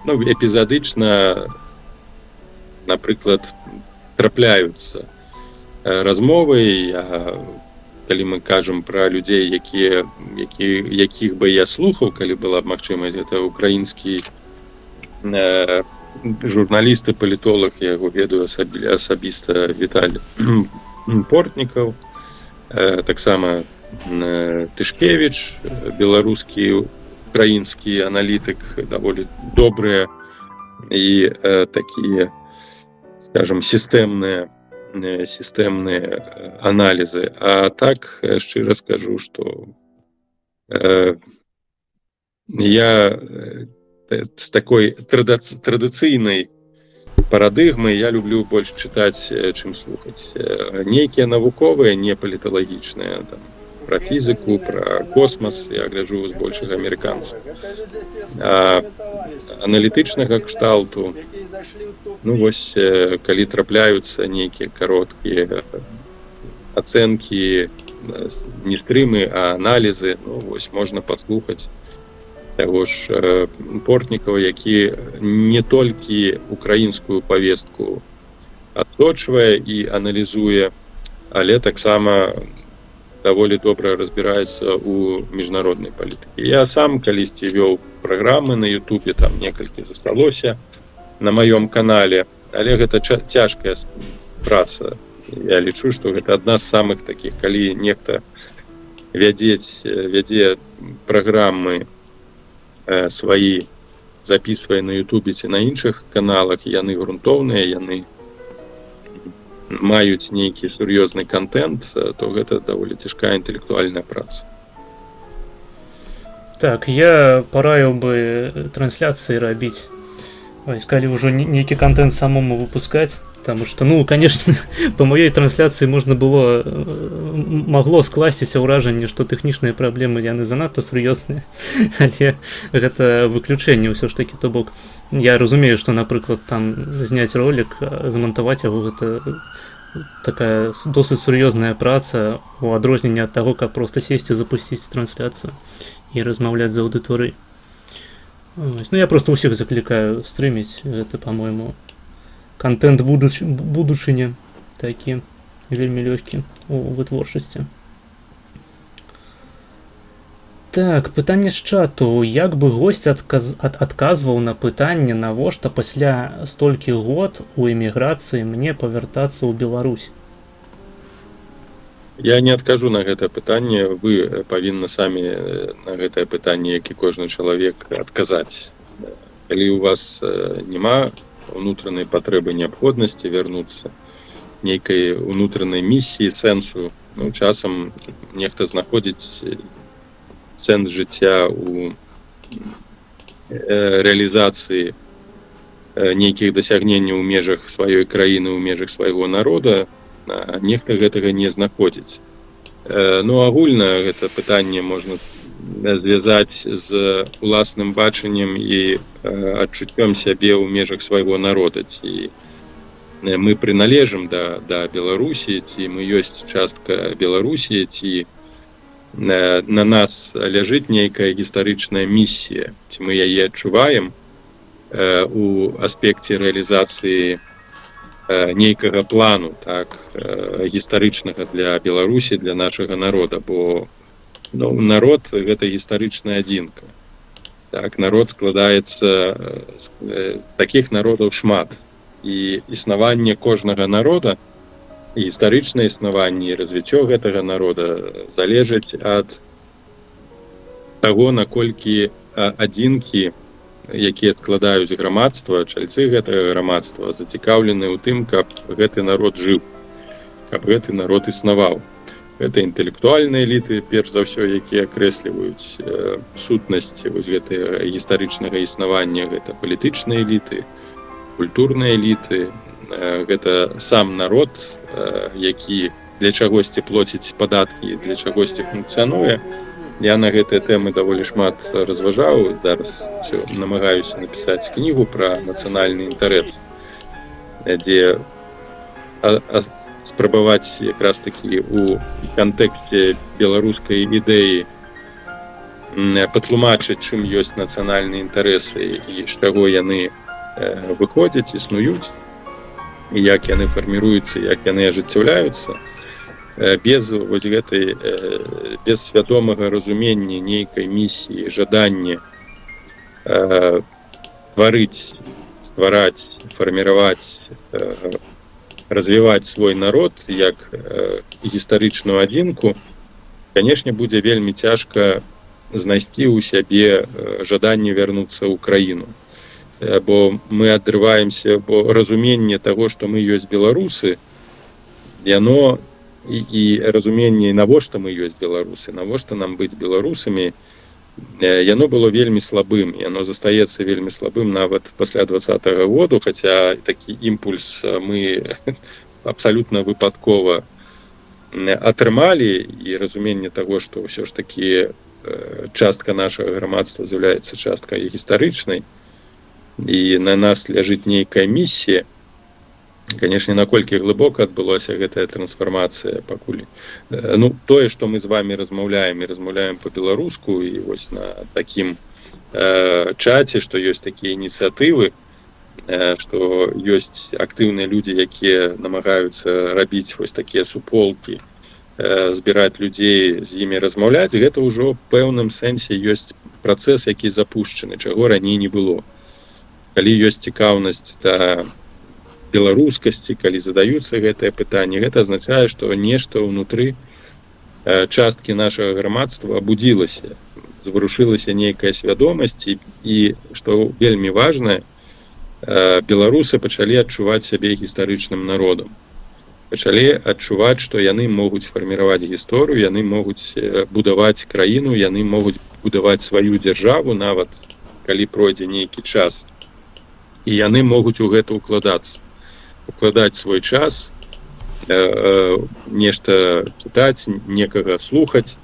Эпізадычна, напрыклад, трапляюцца размовы, калі мы кажам пра людзей, якіх бы я слухаў, калі была б магчымасць, гэта украінскі журналіст і палітолог, я яго ведаю асабіста, Віталій Портнікаў, таксама Тышкевіч, беларускі, украінскі аналітык, даволі добрыя і такія, скажем, сістэмныя аналізы. А так, шчыра скажу, што я з такой традыцыйнай парадыгмы я люблю больш чытаць, чым слухаць. Нейкія навуковыя, не паліталагічныя, пра фізіку, пра космас я гляджу збольшага амерыканцаў. Аналітычнага кшталту, вось, калі трапляюцца нейкія кароткія ацэнкі, не стрымы, а аналізы, вось можна паслухаць таго ж Портнікава, які не толькі украінскую павестку адсочвае і аналізуе, але таксама даволі добра разбіраецца ў міжнароднай палітыкі. Я сам калісьці вёў праграмы на Ютубе, там некалькі засталося на маём канале, але гэта цяжкая праца. Я лічу, што гэта адна з самых такіх, калі нехта вядзе праграмы сваі, запісвае на Ютубе ці на іншых каналах, яны грунтоўныя, яны маюць нейкі сур'ёзны контент, то гэта даволі цяжкая інтэлектуальная праца. Так, я параіў бы трансляцыі рабіць. Ось, калі ўжо нейкі контент самому выпускаць, потому что, ну, конечно, по моей трансляцыі можна было магло скласціся ўражанне, што тэхнічныя праблемы яны занадта сур'ёзныя, але гэта выключэнне ўсё ж такі, то бок я разумею, што, напрыклад, там зняць ролик, змантаваць яго, гэта такая досыць сур'ёзная праца у адрозненне ад таго, каб проста сесці, запусціць трансляцыю і размаўляць з аўдыторыяй. Ну, я просто усіх заклікаю стрыміць, гэта, по-моему, контент будучыні такі вельмі лёгкі у вытворчасці. Так, пытанне з чату. Як бы госць адказваў на пытанне, навошта пасля столькі год у эміграцыі мне павяртацца ў Беларусь? Я не адкажу на гэта пытанне, вы павінны самі на гэтае пытанне, як і кожны чалавек, адказаць. Калі у вас няма унутранай патрэбы, неабходнасці вярнуцца, нейкай унутранай місіі, сэнсу, ну, часам нехта знаходзіць сэнс жыцця у рэалізацыі нейкіх дасягненняў у межах сваёй краіны, у межах свайго народа, нехта гэтага не знаходзіць. Ну, агульна гэта пытанне можна звязаць з уласным бачаннем і адчуццём сябе ў межах свайго народа. Ці мы прыналежым да Беларусі, ці мы ёсць частка Беларусі, ці на нас ляжыць нейкая гістарычная місія, ці мы яе адчуваем у аспекце рэалізацыі нейкага плану, так, гістарычнага для Беларусі, для нашага народа, бо, ну, народ — гэта гістарычная адзінка. Так, народ складаецца з такіх народаў шмат, і існаванне кожнага народа, гістарычнае існаванне і развіццё гэтага народа залежыць ад таго, наколькі адзінкі, якія складаюць грамадства, чальцы гэтага грамадства, зацікаўлены ў тым, каб гэты народ жыў, каб гэты народ існаваў. Гэта інтэлектуальныя эліты, перш за ўсё, якія акрэсліваюць сутнасць вось гэтага гістарычнага існавання, гэта палітычныя эліты, культурныя эліты, гэта сам народ, які для чагосьці плоціць падаткі, для чагосьці функцыянуе. Я на гэтыя тэмы даволі шмат разважаў, зараз намагаюся напісаць кнігу пра нацыянальны інтарэс, дзе спрабаваць якраз такі у кантэксце беларускай ідэі патлумачыць, чым ёсць нацыянальныя інтарэсы і з чаго яны выходзяць, існуюць, і як яны фарміруюцца, як яны ажыццяўляюцца. Без вось гэтай, без свядомага разумення нейкай місіі, жаданне ствараць, фарміраваць, развіваць свой народ як гістарычную адзінку, канешне, будзе вельмі цяжка знайсці ў сябе жаданне вярнуцца ў краіну. Бо мы адрываемся, бо разуменне таго, што мы ёсць беларусы, яно і разуменне, навошта мы ёсць беларусы, навошта нам быць беларусамі, яно было вельмі слабым, яно застаецца вельмі слабым нават пасля 2020 году, хаця такі імпульс мы абсалютна выпадкова атрымалі, і разуменне таго, што ўсё ж такі частка нашага грамадства з'яўляецца часткай гістарычнай, і на нас ляжыць нейкая місія. Канешне, наколькі глыбока адбылася гэтая трансфармацыя пакуль. Ну, тое, што мы з вами размаўляем, і размаўляем па-беларуску, і вось на такім чаце, што ёсць такія ініцыятывы, што ёсць актыўныя людзі, якія намагаюцца рабіць вось такія суполкі, збіраць людзей, з імі размаўляць, гэта ўжо ў пэўным сэнсе ёсць працэс, які запушчаны, чаго раней не было. Калі ёсць цікаўнасць да беларускасці, калі задаюцца гэтае пытанне, гэта азначае, што нешта ўнутры часткі нашага грамадства абудзілася, зварушылася нейкая свядомасць, і што вельмі важнае, беларусы пачалі адчуваць сябе гістарычным народам. Пачалі адчуваць, што яны могуць фарміраваць гісторыю, яны могуць будаваць краіну, яны могуць будаваць сваю дзяржаву, нават калі пройдзе нейкі час, і яны могуць у гэта укладаць свой час, нешта чытаць, некага слухаць,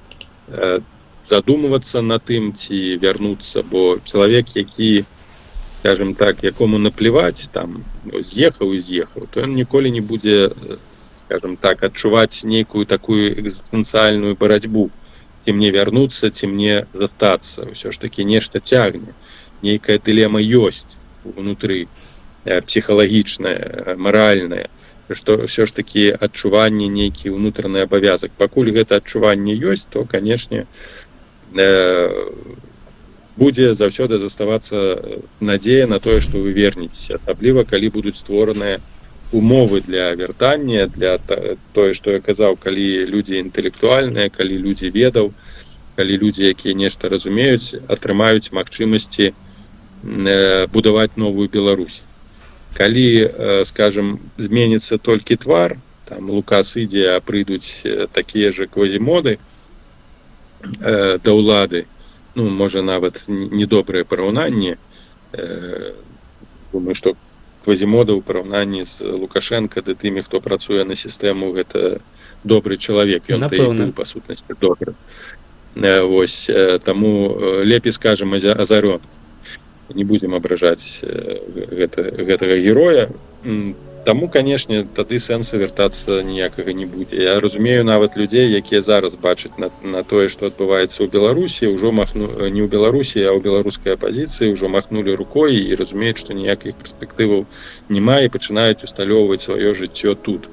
задумвацца на тым, ці вярнуцца, бо чалавек, які, скажем так, якому наплеваць, там, з'ехаў, то ён ніколі не будзе, скажем так, адчуваць нейкую такую экзістэнцыяльную барацьбу, ці мне вярнуцца, ці мне застацца. Усё ж такі нешта цягне, нейкая дылема ёсць унутры, псіхалагічная, маральная, што ўсё ж такі адчуванне, нейкі ўнутраны абавязак. Пакуль гэта адчуванне ёсць, то, канешне, будзе заўсёды заставацца надзея на тое, што вы вернецеся, асабліва калі будуць створаныя умовы для вяртання, для тое, што я казаў, калі людзі інтэлектуальныя, калі людзі ведаў, калі людзі, якія нешта разумеюць, атрымаюць магчымасці будаваць новую Беларусь. Калі, скажем, зменіцца толькі твар, там Лукас ідзе, а прыйдуць такія же квазімоды да ўлады, ну, можа, нават недобрае параўнанне, думаю, што квазімоды ў параўнанні з Лукашенко ды тымі, хто працуе на сістэму, гэта добры чалавек, ён і быў, па сутнасці, добры. Вось, таму лепей скажам Азарён. Не будзем абражаць гэтага героя. Таму, канешне, тады сэнса вяртацца ніякага не будзе. Я разумею нават людзей, якія зараз бачаць на тое, што адбываецца ў Беларусі, ўжо не ў Беларусі, а ў беларускай апазіцыі, ўжо махнулі рукой і разумеюць, што ніякіх перспектываў няма, і пачынаюць усталёўваць сваё жыццё тут.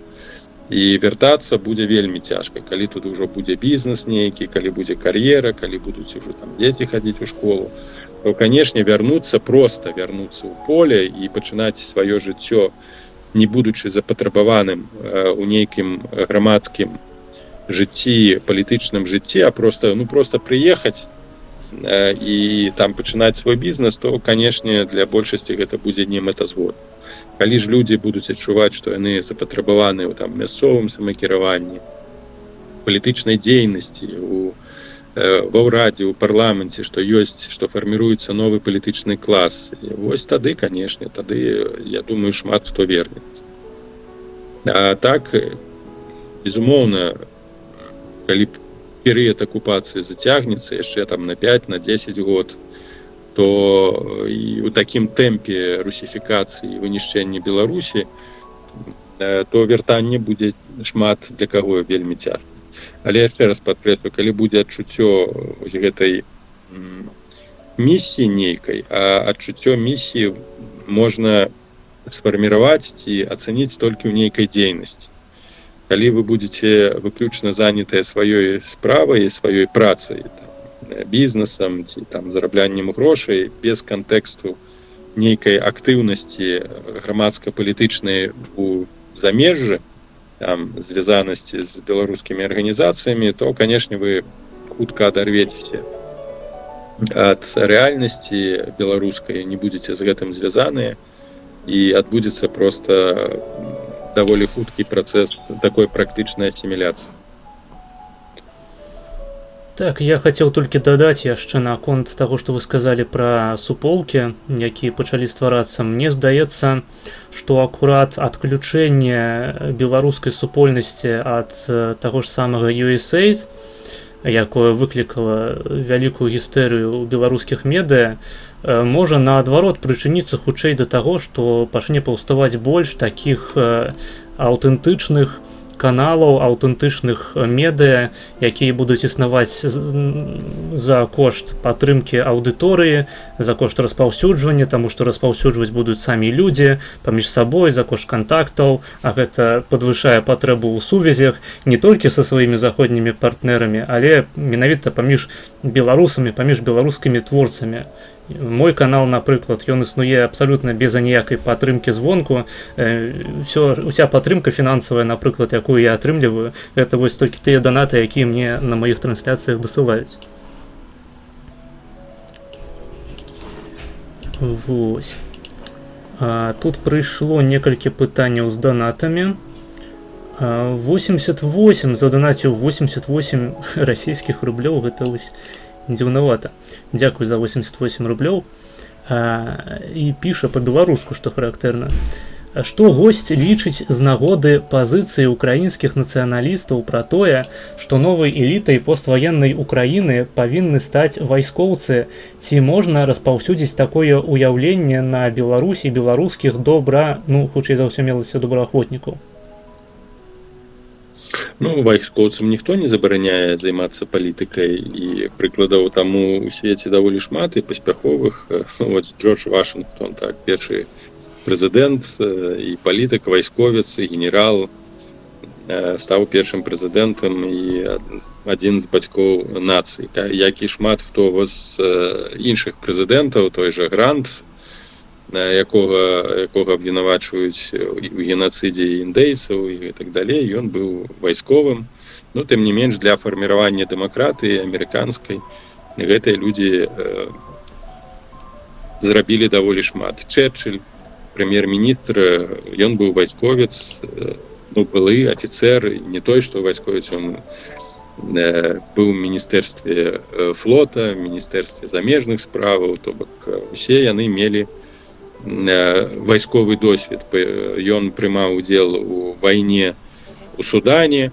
І вяртацца будзе вельмі цяжка, калі тут ўжо будзе бізнес нейкі, калі будзе кар'ера, калі будуць ўжо там дзеці хадзіць у школу, то, канешне, проста вярнуцца ў поле і пачынаць сваё жыццё, не будучы запатрабаваным у нейкім грамадскім жыцці, палітычным жыцці, а просто прыехаць і там пачынаць свой бізнес, то, канешне, для большасці гэта будзе не мэтазгод. Калі ж людзі будуць адчуваць, што яны запатрабаваны ў там мясцовым самакіраванні, палітычнай дзейнасці, ва ўрадзе, у парламенце, што ёсць, што фарміруецца новы палітычны клас. І вось тады, канешне, тады, я думаю, шмат хто вернецца. А так, безумоўна, калі перыяд акупацыі зацягнецца яшчэ там на 5, на 10 год, то і ў такім тэмпе русіфікацыі і вынішчэння Беларусі, то вяртанне будзе шмат для каго вельмі цяжка. Але яшчэ раз падкрэслю, калі будзе адчуццё гэтай місіі нейкай, а адчуццё місіі можна сфарміраваць ці ацаніць толькі ў нейкай дзейнасці. Калі вы будзеце выключна занятыя сваёй справай, сваёй працай, бізнесам ці там зарабляннем грошай, без кантэксту нейкай актыўнасці грамадска-палітычнай у замежжы, там, звязанасці з беларускімі арганізацыямі, то, канешне, вы хутка адарвецеся ад рэальнасці беларускай, не будзеце з гэтым звязаныя, і адбудзецца проста даволі хуткі працэс такой практычнай асіміляцыі. Так, я хацеў толькі дадаць яшчэ наконт таго, што вы сказалі пра суполкі, якія пачалі стварацца. Мне здаецца, што акурат адключэнне беларускай супольнасці ад таго ж самага USAID, якое выклікала вялікую гістэрыю ў беларускіх медыа, можа наадварот прычыніцца хутчэй да таго, што пачне паўставаць больш такіх аўтэнтычных каналаў, аўтэнтычных медыа, якія будуць існаваць за кошт падтрымкі аўдыторыі, за кошт распаўсюджвання, таму што распаўсюджваць будуць самі людзі паміж сабой, за кошт кантактаў, а гэта падвышае патрэбу ў сувязях не толькі са сваімі заходнімі партнерамі, але менавіта паміж беларусамі, паміж беларускімі творцамі. Мой канал, напрыклад, ён існуе абсалютна без аніякай падтрымкі звонку. Уся падтрымка фінансавая, напрыклад, якую я атрымліваю, гэта вось толькі тыя данаты, якія мне на маіх трансляцыях дасылаюць. Вось. Тут прыйшло некалькі пытанняў з данатамі. 88 заданаціў 88 расійскіх рублёў, гэта вось дзіўнавата. Дзякуй за 88 рублёў. І піша па-беларуску, што характэрна. Што госць лічыць з нагоды пазіцыі украінскіх нацыяналістаў пра тое, што новай элітай постваеннай Украіны павінны стаць вайскоўцы, ці можна распаўсюдзіць такое ўяўленне на Беларусі беларускіх хутчэй за ўсё мелася добраахвотнікаў? Вайскоўцам ніхто не забараняе займацца палітыкай, і прыкладаў таму ў свеце даволі шмат і паспяховых. Джордж Вашынгтон, першы прэзідэнт і палітык, вайсковец і генерал, стаў першым прэзідэнтам і адзін з бацькоў нацыі, як і шмат хто з іншых прэзідэнтаў, той жа Грант, якога абвінавачваюць у генацыдзе індейцаў і так далей, ён быў вайсковым. Тым не менш, для фарміравання дэмакратыі амерыканскай гэтыя людзі зрабілі даволі шмат. Чэрчыль, прэм'ер-міністр, ён быў вайсковец, былы афіцэр, не той, што вайсковец, ён быў у міністэрстве флота, міністэрстве замежных справаў, то бок усе яны мелі вайсковы досвед. Ён прымаў удзел у вайне у Судане,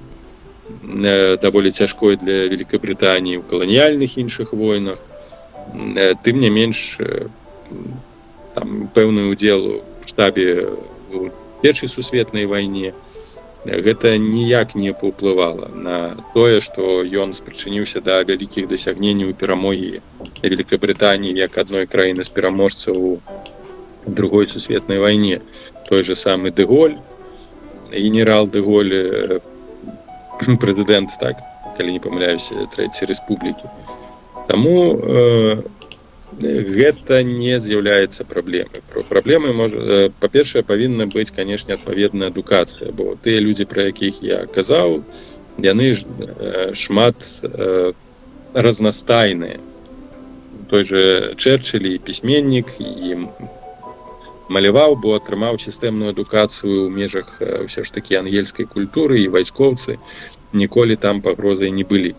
даволі цяжкой для Великабрытаніі, у каланіяльных іншых войнах. Тым не менш, пэўны удзел у штабе у Першай сусветнай вайне. Гэта ніяк не паўплывала на тое, што ён спрычыніўся да вялікіх дасягненняў перамогі Великабрытаніі як адной краіны з пераможцаў у Другой сусветнай вайне. Той же самы Дэ Голь, генерал Дэ Голь, прэзідэнт, калі не памыляюся, Трэцяй рэспублікі. Таму гэта не з'яўляецца праблемай. Праблемай, па-першае, павінна быць, канешне, адпаведная адукацыя, бо тыя людзі, пра якіх я казаў, яны шмат разнастайныя. Той же Чэрчыль і пісьменнік, і маляваў, бо атрымаў сістэмную адукацыю ў межах ўсё ж такі ангельскай культуры, і вайскоўцы ніколі там пагрозай не былі.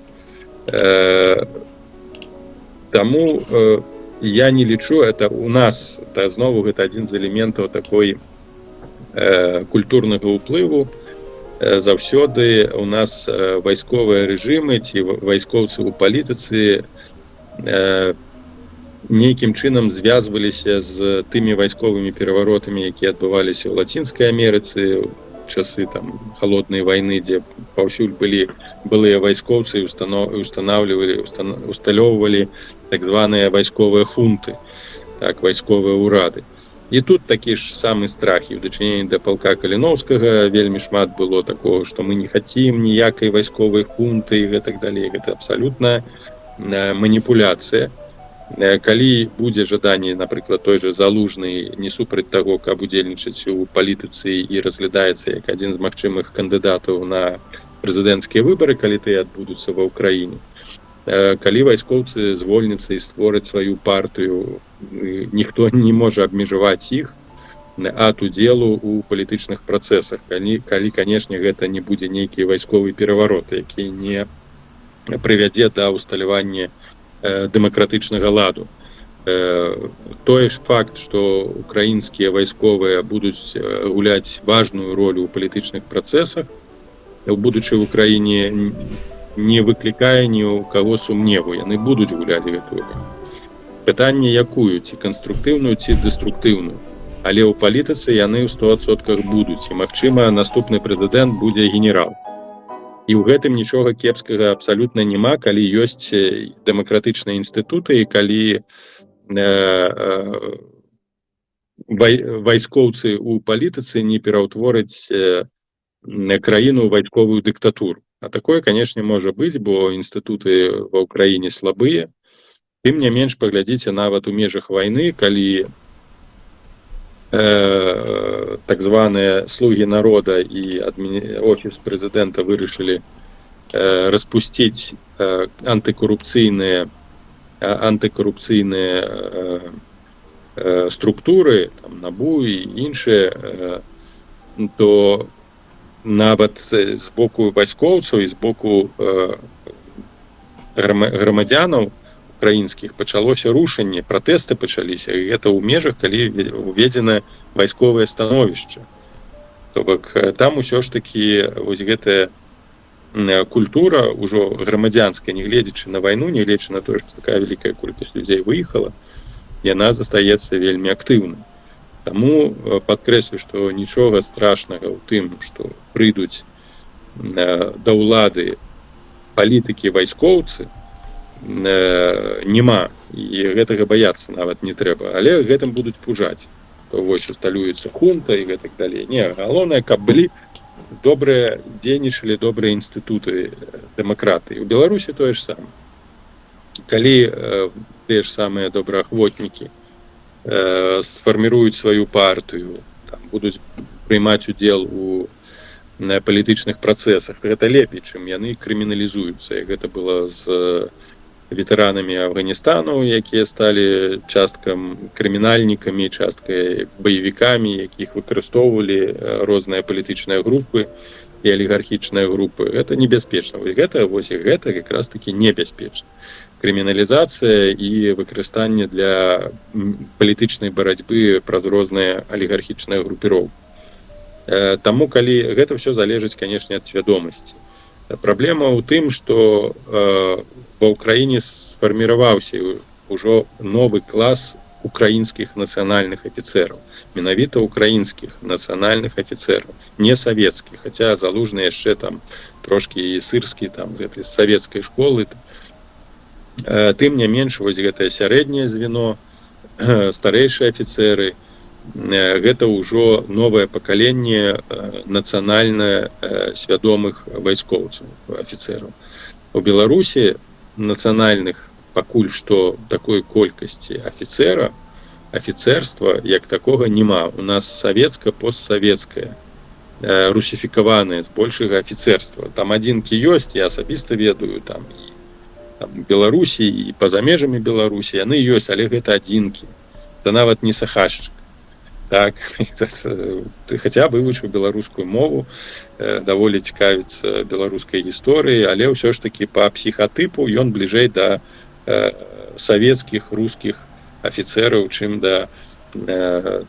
Таму я не лічу, это у нас, знову гэта адзін з элементаў такой культурнага ўплыву. Заўсёды у нас вайсковыя рэжымы ці вайскоўцы ў палітыцы нейкім чынам звязваліся з тымі вайсковымі пераваротамі, якія адбываліся ў Лацінскай Амерыцы, часы халоднай вайны, дзе паўсюль былі былыя вайскоўцы і усталёўвалі так званыя вайсковыя хунты, вайсковыя ўрады. І тут такі ж самы страх, і ў дачыненні да палка Каліноўскага вельмі шмат было такого, што мы не хацім ніякай вайсковай хунты і гэтак далей. Гэта абсалютная маніпуляцыя. Калі будзе жаданне, напрыклад, той же Залужны не супраць таго, каб удзельнічаць у палітыцы і разглядаецца як адзін з магчымых кандыдатаў на прэзідэнцкія выбары, калі тыя адбудуцца ва ўкраіне. Калі вайскоўцы звольняцца і створаць сваю партыю, ніхто не можа абмежаваць іх ад удзелу ў палітычных працэсах. Калі, канешне, гэта не будзе нейкі вайсковы пераварот, які не прывядзе да ўсталявання дэмакратычнага ладу. Той ж факт, што украінскія вайсковыя будуць гуляць важную ролю ў палітычных працэсах у будучай в Украіне, не выклікае ні ў каго сумневу. Яны будуць гуляць гэтую ролю. Пытанне якую, ці канструктыўную, ці дэструктыўную. Але ў палітыцы яны ў 100% будуць. І, магчыма, наступны прэзідэнт будзе генерал. І ў гэтым нічога кепскага абсалютна няма, калі ёсць дэмакратычныя інстытуты і калі вайскоўцы ў палітыцы не пераўтвораць краіну ў вайсковую дыктатуру. А такое, канешне, можа быць, бо інстытуты ва ўкраіне слабыя. Тым не менш, паглядзіце нават у межах вайны, калі так званыя слугі народа і офіс прэзідэнта вырашылі распусціць антыкорупцыйныя структуры, НАБУ і іншыя, то нават з боку вайскоўцаў і з боку грамадзянаў украінскіх пачалося рушанне, пратэсты пачаліся, і гэта ў межах, калі уведзена вайсковае становішча. То бок там усё ж такі вось гэтая культура ўжо грамадзянская, не гледзячы на вайну, не гледзячы на тое, што такая вялікая колькасць людзей выехала, яна застаецца вельмі актыўнай. Таму падкрэслю, што нічога страшнага ў тым, што прыйдуць да ўлады палітыкі вайскоўцы, няма, і гэтага баяцца нават не трэба, але гэтым будуць пужаць, то вось усталюецца хунта і гэтак далей. Не, галоўнае, каб былі добрыя, дзейнічалі добрыя інстытуты дэмакратыі. У Беларусі тое ж самае. Калі тыя ж самыя добраахвотнікі сфарміруюць сваю партыю, будуць прыймаць удзел у палітычных працэсах, гэта лепей, чым яны крыміналізуюцца. І гэта было з ветэранамі Афганістану, якія сталі часткам крымінальнікамі, часткай баевікамі, якіх выкарыстоўвалі розныя палітычныя групы і алігархічныя групы. Гэта небяспечна. Вось гэта якраз такі небяспечна. Крыміналізацыя і выкарыстанне для палітычнай барацьбы праз розныя алігархічныя групіроўкі. Таму, калі гэта ўсё залежыць, канешне, ад свядомасці. Праблема ў тым, што ва ўкраіне сфарміраваўся ўжо новы клас украінскіх нацыянальных афіцэраў. Менавіта украінскіх нацыянальных афіцэраў, не савецкіх, хаця Залужны яшчэ там трошкі і сырскі там з гэтай савецкай школы. Тым не менш, вось гэтае сярэдняе звено, старэйшыя афіцэры, гэта ўжо новае пакаленне нацыянальна свядомых вайскоўцаў, афіцэраў. У Беларусі нацыянальных пакуль што такой колькасці афіцэра, афіцэрства як такога няма. У нас савецка-постсавецкае, русіфікаванае збольшага афіцэрства. Там адзінкі ёсць, я асабіста ведаю, там у Беларусі і па-за межамі Беларусі яны ёсць, але гэта адзінкі. Это нават не сахашчык. Так, хаця вывучыў беларускую мову, даволі цікавіцца беларускай гісторыі, але ўсё ж такі па псіхатыпу ён бліжэй да савецкіх, рускіх афіцэраў, чым да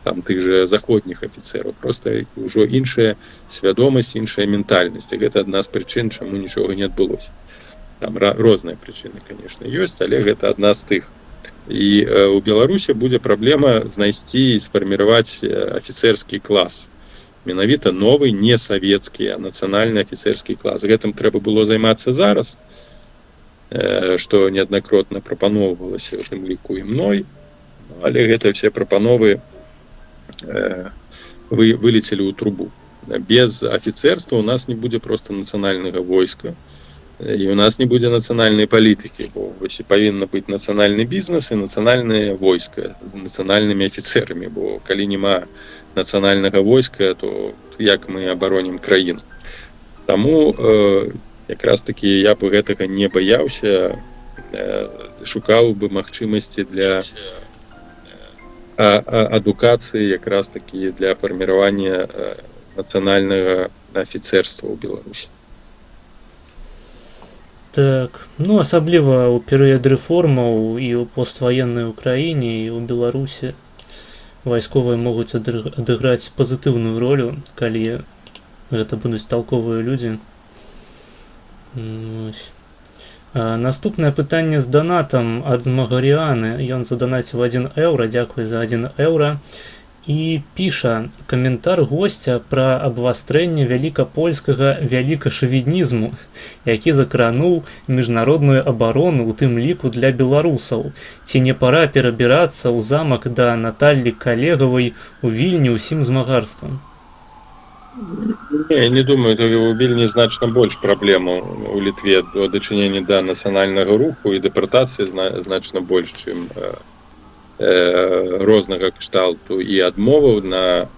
там тых жа заходніх афіцэраў. Проста ўжо іншая свядомасць, іншая ментальнасць. Гэта адна з прычын, чаму нічога не адбылося. Там розныя прычыны, канешне, ёсць, але гэта адна з тых. І у Беларусі будзе праблема знайсці і сфарміраваць афіцэрскі клас. Менавіта новы, не савецкі, а нацыянальны афіцэрскі клас. Гэтым трэба было займацца зараз, што неаднакратна прапаноўвалася ў тым ліку і мной, але гэта ўсе прапановы вылецелі ў трубу. Без афіцэрства у нас не будзе проста нацыянальнага войска, і у нас не будзе нацыянальнай палітыкі, бо павінна быць нацыянальны бізнес і нацыянальнае войска з нацыянальнымі афіцэрамі, бо калі няма нацыянальнага войска, то як мы абаронім краіну. Таму якраз такі я б гэтага не баяўся, шукаў бы магчымасці для адукацыі, якраз такі для фарміравання нацыянальнага афіцэрства ў Беларусі. Так, ну асабліва ў перыяд рэформаў і ў постваеннай Украіне і ў Беларусі вайсковыя могуць адыграць пазітыўную ролю, калі гэта будуць талковыя людзі. Наступнае пытанне з донатам ад Змагаріаны. Ён заданаціў 1 еўра, дзякуй за 1 еўра. І піша каментар госця пра абвастрэнне вялікапольскага вялікашавінізму, які закрануў міжнародную абарону, у тым ліку для беларусаў. Ці не пара перабірацца ў замак да Наталлі Калегавай у Вільні ўсім змагарствам? Не думаю, у Вільні значна больш праблемаў у Літве до дачынення да нацыянальнага руху і дэпартацыі значна больш, чым рознага кшталту і адмоваў на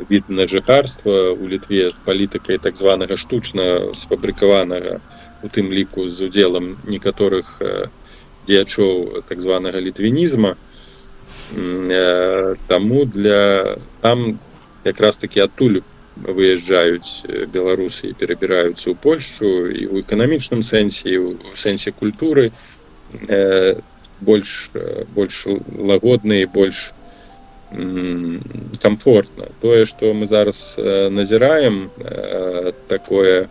від на жыхарства у Літве палітыкай так званага штучна сфабрыкаванага, у тым ліку з удзелам некаторых дзеячоў так званага літвінізма. Таму там якраз такі адтуль выязджаюць беларусы і перабіраюцца ў Польшчу і ў эканамічным сэнсе, і ў сэнсе культуры. больш лагодна і больш комфортна. Тое, што мы зараз назіраем, такое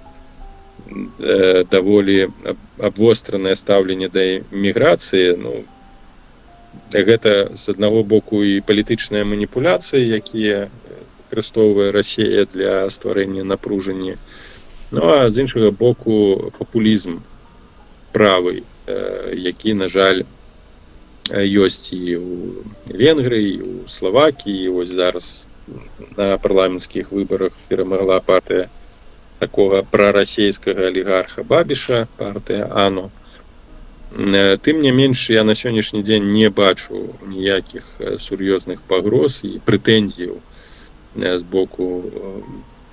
даволі абвостранае стаўленне да міграцыі, ну, гэта з аднаго боку і палітычныя маніпуляцыі, якія выкарыстоўвае Расія для стварэння напружання, ну а з іншага боку папулізм правы, які, на жаль, ёсць і ў Венгрыі, і ў Славакіі, і вось зараз на парламенцкіх выбарах перамагла партыя такога прарасійскага алігарха Бабіша, партыя АНО. Тым не менш, я на сённяшні дзень не бачу ніякіх сур'ёзных пагроз і прэтэнзіяў з боку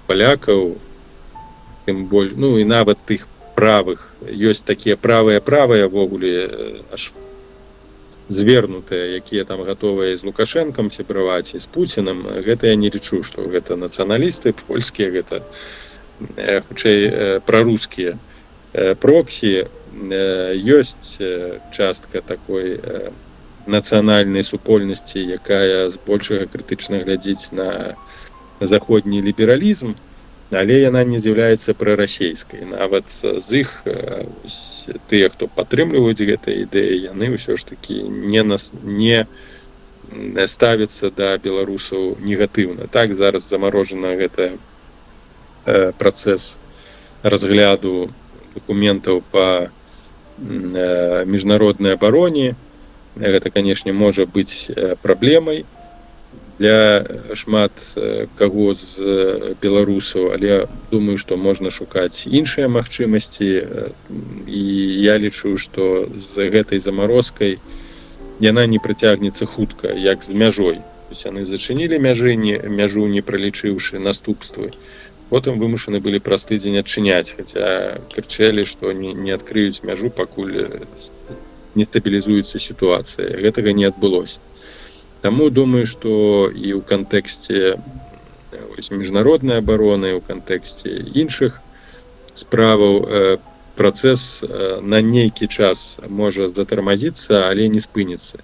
палякаў, тым болей, ну і нават тых правых, ёсць такія правыя ввогуле аж звернутыя, якія там гатовыя з Лукашэнкам сябраваць і з Пуцінам. Гэта я не лічу, што гэта нацыяналісты польскія, гэта хутчэй прарускія проксі. Ёсць частка такой нацыянальнай супольнасці, якая збольшага крытычна глядзіць на заходні лібералізм, але яна не з'яўляецца прарасійскай. Нават з іх тыя, хто падтрымліваюць гэтыя ідэі, яны ўсё ж такі не ставяцца да беларусаў негатыўна. Так, зараз замарожана гэта працэс разгляду дакументаў па міжнароднай абароне. Гэта, канешне, можа быць праблемай для шмат каго з беларусаў, але думаю, што можна шукаць іншыя магчымасці, і я лічу, што з гэтай замарозкай яна не прыцягнецца хутка, як з мяжой. Яны зачынілі мяжу, не пралічыўшы наступствы, потым вымушаны былі праз тыдзень адчыняць, хаця крычэлі, што не адкрыюць мяжу, пакуль не стабілізуецца сітуацыя. Гэтага не адбылося. Таму думаю, што і ў кантэксце міжнароднай абароны, у кантэксце іншых справаў працэс на нейкі час можа затармазіцца, але не спыніцца.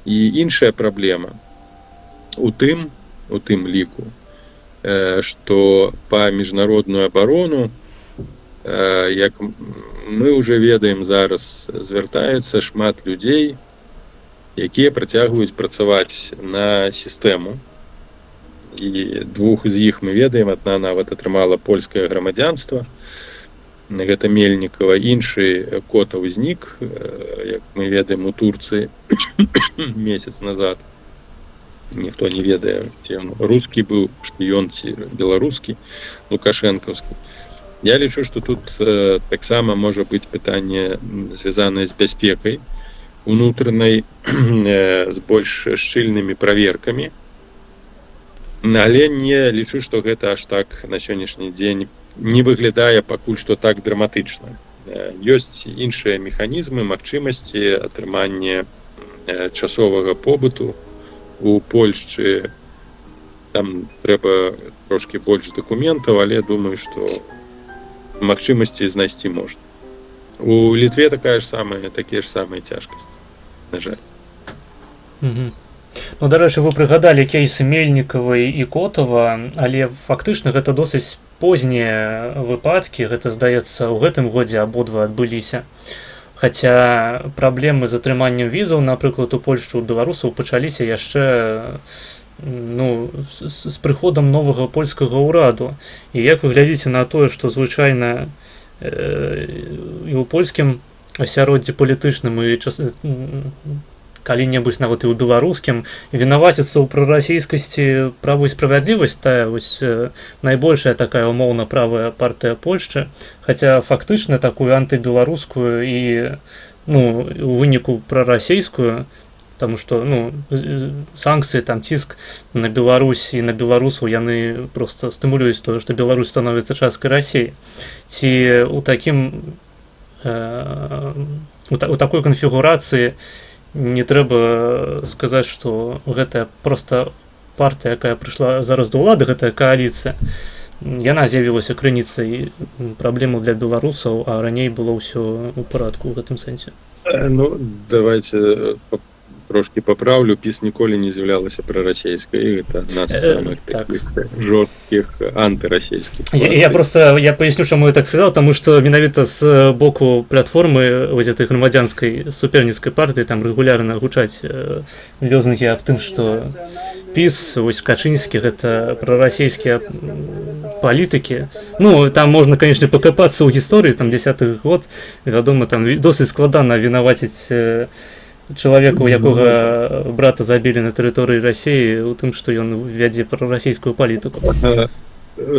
І іншая праблема у тым ліку, што па міжнародную абарону, як мы ўжо ведаем зараз, звяртаюцца шмат людзей, якія працягваюць працаваць на сістэму. І двух з іх мы ведаем, адна нават атрымала польскае грамадзянства, гэта Мельнікава, іншы Котаў знік, як мы ведаем, у Турцыі месяц назад. Ніхто не ведае, ці ён рускі быў шпіён, ці беларускі, лукашэнкаўскі. Я лічу, што тут таксама можа быць пытанне, звязанае з бяспекай унутранай, з больш шчыльнымі праверкамі, але не лічу, што гэта аж так на сённяшні дзень не выглядае пакуль што так драматычна. Ёсць іншыя механізмы, магчымасці атрымання часовага побыту у Польшчы. Там трэба трошкі больш дакументаў, але думаю, што магчымасці знайсці можна. У Літве такія ж самыя цяжкасці, на жаль. Ну, дарэчы, вы прыгадалі кейсы Мельнікавай і Котава, але фактычна гэта досыць познія выпадкі, гэта, здаецца, у гэтым годзе абодва адбыліся. Хаця праблемы з атрыманнем візаў, напрыклад, у Польшчы у беларусаў пачаліся яшчэ з прыходам новага польскага ўраду. І як вы глядзіце на тое, што звычайна і ў польскім асяроддзі палітычным, і калі-небудзь нават і ў беларускім вінаваціцца ў прарасійскасці права і справядлівасць, тая вось найбольшая такая умоўна правая партыя Польшчы, хаця фактычна такую антыбеларускую і у выніку прарасійскую, таму што санкцыі, там ціск на Беларусь і на беларусаў, яны проста стымулююць тое, што Беларусь становіцца часткай Расіі. Ці у такой канфігурацыі не трэба сказаць, што гэтая проста партыя, якая прыйшла зараз да ўлады, гэтая кааліцыя, яна з'явілася крыніцай праблему для беларусаў, а раней было ўсё ў парадку ў гэтым сэнсе. Ну, давайте трошки поправлю, ПіС ніколі не з'яўлялася прарасійскай, гэта адна з самых таких жорсткіх антырасійскіх. Я поясню, чаму я так сказал, тому што менавіта з боку платформы вось этой грамадзянскай суперніцкай партыі там рэгулярна гучаць лёзунгі аб тым, што ПіС, вось Качынскі, гэта прарасійскія палітыкі. Ну, там можна, конечно, пакапацца ў гісторыі, там 10-х год, вядома, там досыць складана вінаваціць чалавека, у якога брата забілі на тэрыторыі Расіі, у тым, што ён вядзе прарасійскую палітыку.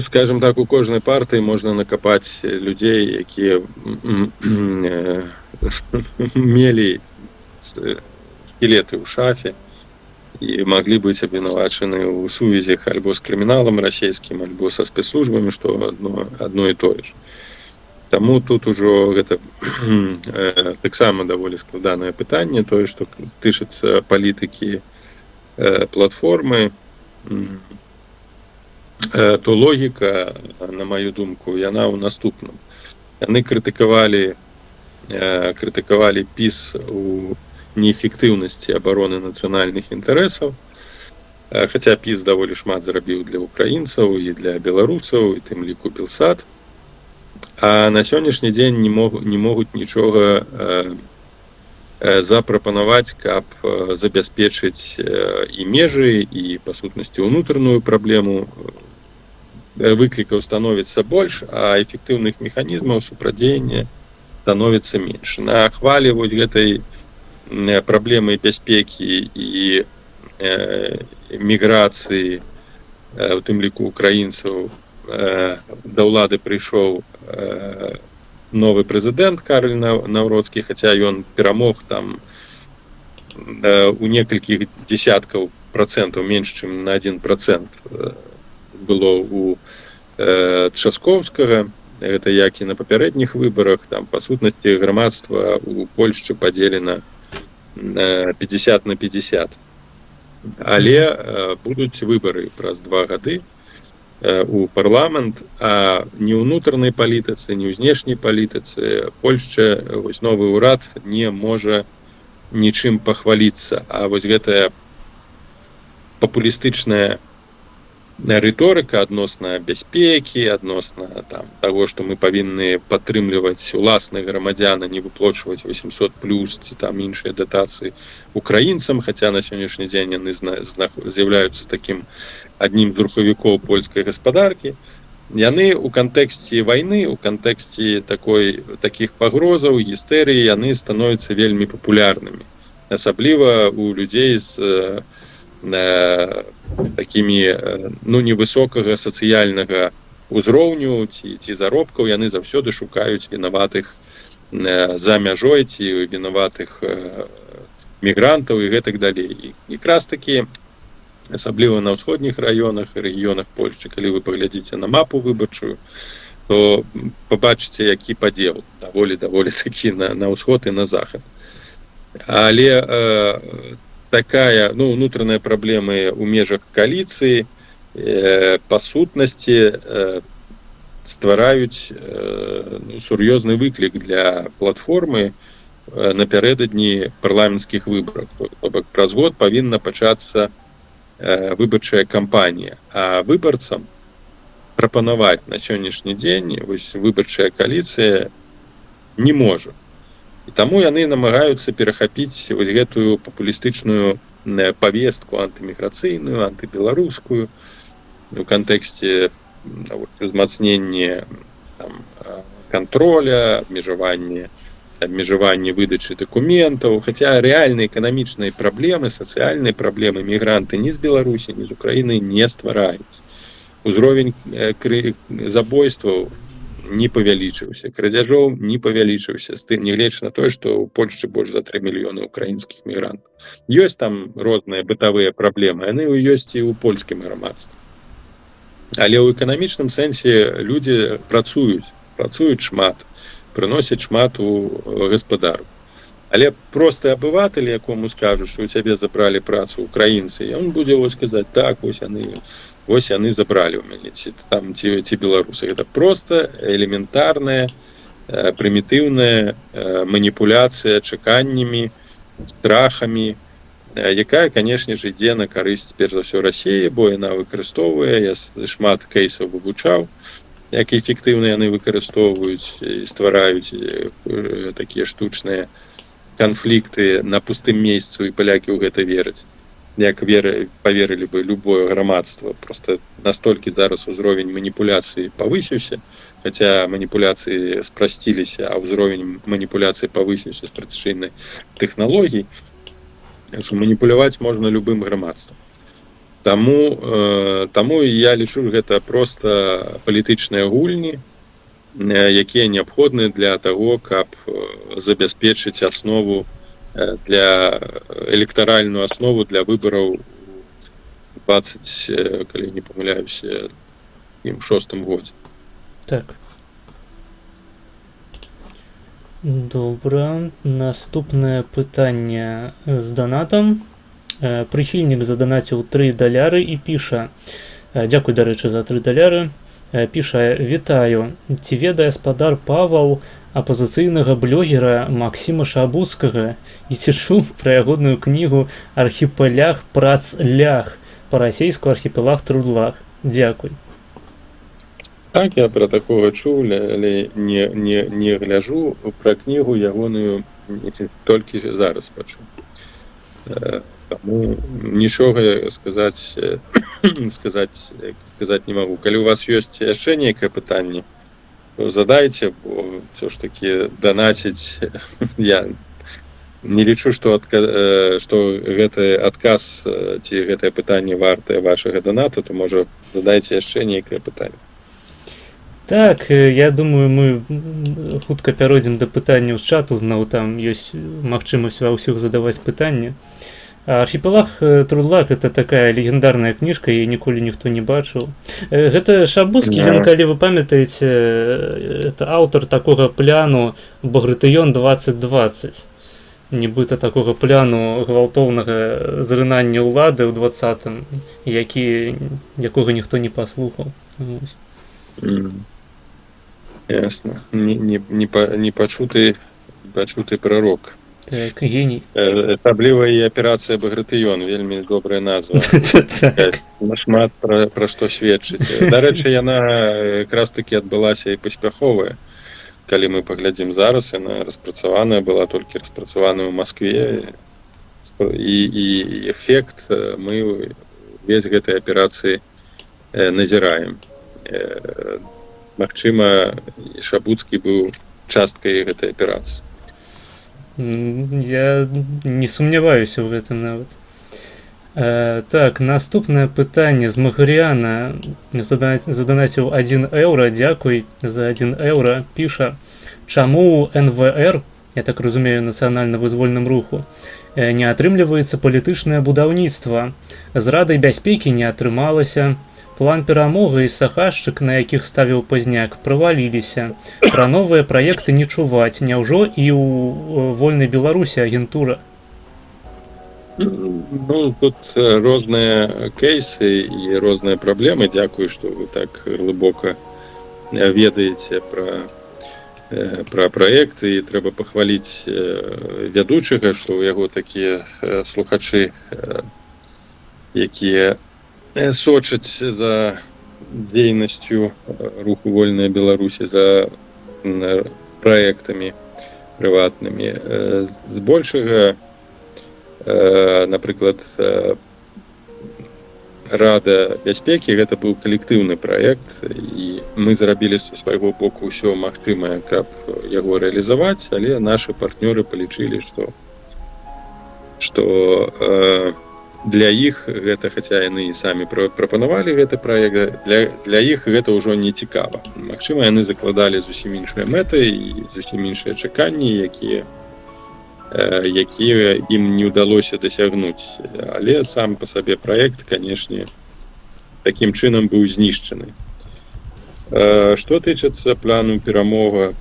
Скажем так, у кожнай партыі можна накапаць людзей, якія мелі скелеты ў шафе і маглі быць абвінавачаны ў сувязях альбо з крыміналам расійскім, альбо са спецслужбамі, што адно і тое ж. Таму тут ужо гэта таксама даволі складанае пытанне, тое, што тычыцца палітыкі платформы, то логіка, на маю думку, яна ў наступным. Яны крытыкавалі ПіС у неэфектыўнасці абароны нацыянальных інтарэсаў, хаця ПіС даволі шмат зрабіў для украінцаў і для беларусаў, і тым ліку Белсат. А на сённяшні дзень не могуць нічога запрапанаваць, каб забяспечыць і межы, і, па сутнасці, унутраную праблему. Выклікаў становіцца больш, а эфектыўных механізмаў супрадзеяння становіцца менш. На хвалі вось гэтай праблемы бяспекі і міграцыі, у тым ліку украінцаў, да ўлады прыйшоў новы прэзідэнт Кароль Навроцкі, хаця ён перамог там у некалькіх дзесяткаў працэнтаў, менш чым на 1% было у Трzaskowскага, гэта як і на папярэдніх выбарах, там па сутнасці грамадства у Польшчы падзелена 50 на 50. Але будуць выбары праз 2 гады у парламент, а ні ўнутранай палітыцы, ні ў знешняй палітыцы Польшча, вось новы ўрад не можа нічым пахваліцца. А вось гэтая папулістычная рыторыка адносна бяспекі, адносна там таго, што мы павінны падтрымліваць уласных грамадзян, не выплачваць 800+, ці там іншыя датацыі украінцам, хаця на сённяшні дзень яны з'яўляюцца такім аднім з рухавікоў польскай гаспадаркі. Яны ў кантэксце вайны, у кантэксце такіх пагрозаў, гістэрыі, яны становяцца вельмі папулярнымі. Асабліва у людзей з такімі невысокага сацыяльнага ўзроўню ці заробкаў, яны заўсёды шукаюць вінаватых за мяжой ці вінаватых мігрантаў і гэтак далей. І якраз такі, асабліва на ўсходніх раёнах і рэгіёнах Польшчы, калі вы паглядзіце на мапу выбарчую, то пабачыце, які падзел даволі такі на ўсход і на захад. Але такая, унутраныя праблемы ў межах кааліцыі па сутнасці ствараюць сур'ёзны выклік для платформы напярэдадні парламенцкіх выбараў. Праз год павінна пачацца выбарчая кампанія, а выбарцам прапанаваць на сённяшні дзень вось выбарчая кааліцыя не можа. І таму яны намагаюцца перахапіць вось гэтую папулістычную павестку антыміграцыйную, антыбеларускую у кантэксце узмацнення контроля, абмежавання выдачы дакументаў, хаця рэальныя эканамічныя праблемы, сацыяльныя праблемы мігранты ні з Беларусі, ні з Украіны не ствараюць. Узровень забойстваў не павялічыўся, крадзяжоў не павялічыўся, з тым, нягледзячы на тое, што ў Польшчы больш за 3 мільёны украінскіх мігрантаў. Ёсць там розныя бытавыя праблемы, яны ёсць і ў польскім грамадстве. Але ў эканамічным сэнсе людзі працуюць шмат, прыносяць шмат у гаспадарку. Але просты абыватель, якому скажуць, што ў цябе забралі працу украінцы, ён будзе вось казаць, так, вось яны забралі ў мяне, ці беларусы. Гэта проста элементарная, прымітыўная маніпуляцыя чаканнямі, страхамі, якая, канешне ж, ідзе на карысць, перш за ўсё, Расіі, бо яна выкарыстоўвае, я шмат кейсаў вывучаў, як эфектыўна яны выкарыстоўваюць і ствараюць такія штучныя канфлікты на пустым месцу, і палякі ў гэта вераць. Як паверылі бы любое грамадства. Просто настолькі зараз узровень маніпуляцыі павысіўся, хаця маніпуляцыі спрасціліся, а ўзровень маніпуляцыі павысіўся з прычыны тэхналогій, що маніпуляваць можна любым грамадствам. Таму я лічу, гэта проста палітычныя гульні, якія неабходныя для таго, каб забяспечыць аснову для электаральную аснову для выбараў 20, калі не памыляюся, 6 годзе. Так. Добра. Наступнае пытанне з данатам. Прыхільнік заданаціў $3 і піша. Дзякуй, дарэчы, за $3. Піша: «Вітаю. Ці ведае спадар Павал апазіцыйнага блогера Максіма Шабуцкага і ці чуў пра ягоную кнігу «Архіпелаг прац лях» па-расейску «Архіпелаг трудлах». Дзякуй». Так, я пра такога чуў, але не гляджу, пра кнігу ягоную толькі зараз пачуў. Таму нічога сказаць не магу. Калі у вас ёсць яшчэ нейкае пытанне, то задайце, бо ўсё ж такі данаціць я не лічу, што гэты адказ ці гэтае пытанне вартае вашага данату, то можа задайце яшчэ нейкае пытанне. Так, я думаю, мы хутка пяройдзем да пытанняў з чату, зноў там ёсць магчымасць ва ўсіх задаваць пытанні. «Архіпелаг трудлах» — это такая легендарная кніжка, яе ніколі ніхто не бачыў. Гэта Шабуцкі, ён, калі вы памятаеце, это аўтар такога пляну «Багратыён 2020». Нібыта такога пляну гвалтоўнага зрынання ўлады ў 20-м, якога ніхто не паслухаў. Ясно. Не пачуты прарок. Так, геній. Асабліва і аперацыя «Багратыён», вельмі добрая назва. Шмат пра што сведчыць. Дарэчы, яна якраз такі адбылася і паспяховая. Калі мы паглядзім зараз, яна распрацаваная была, толькі распрацаваная ў Маскве. І эфект мы ўвесь гэтай аперацыі назіраем. Магчыма, Шабуцкі быў часткай гэтай аперацыі. Я не сумняваюся ў гэтым нават. Так, наступнае пытанне з Магаріана. Заданаціў €1. Дзякуй за €1. Піша: «Чаму ў НВР, я так разумею, нацыянальна-вызвольным руху, не атрымліваецца палітычнае будаўніцтва? З Радай бяспекі не атрымалася. План перамога і сахашчык, на якіх ставіў Пазняк, праваліліся. Пра новыя праекты не чуваць. Няўжо і ў вольнай Беларусі агентура?» Ну, тут розныя кейсы і розныя праблемы. Дзякую, што вы так глыбока ведаеце пра праекты, і трэба пахваліць вядучага, што ў яго такія слухачы, якія сочаць за дзейнасцю руху «Вольная Беларусі», за праектамі прыватнымі. Збольшага, напрыклад, Рада бяспекі — гэта быў калектыўны праект, і мы зрабілі са свайго боку ўсё магчымае, каб яго рэалізаваць, але нашы партнёры палічылі, што для іх гэта, хаця яны і самі прапанавалі гэты праект, для іх гэта ўжо не цікава. Магчыма, яны закладалі зусім іншыя мэты і зусім іншыя чаканні, якія ім не ўдалося дасягнуць. Але сам па сабе праект, канешне, такім чынам быў знішчаны. Што тычыцца плану перамога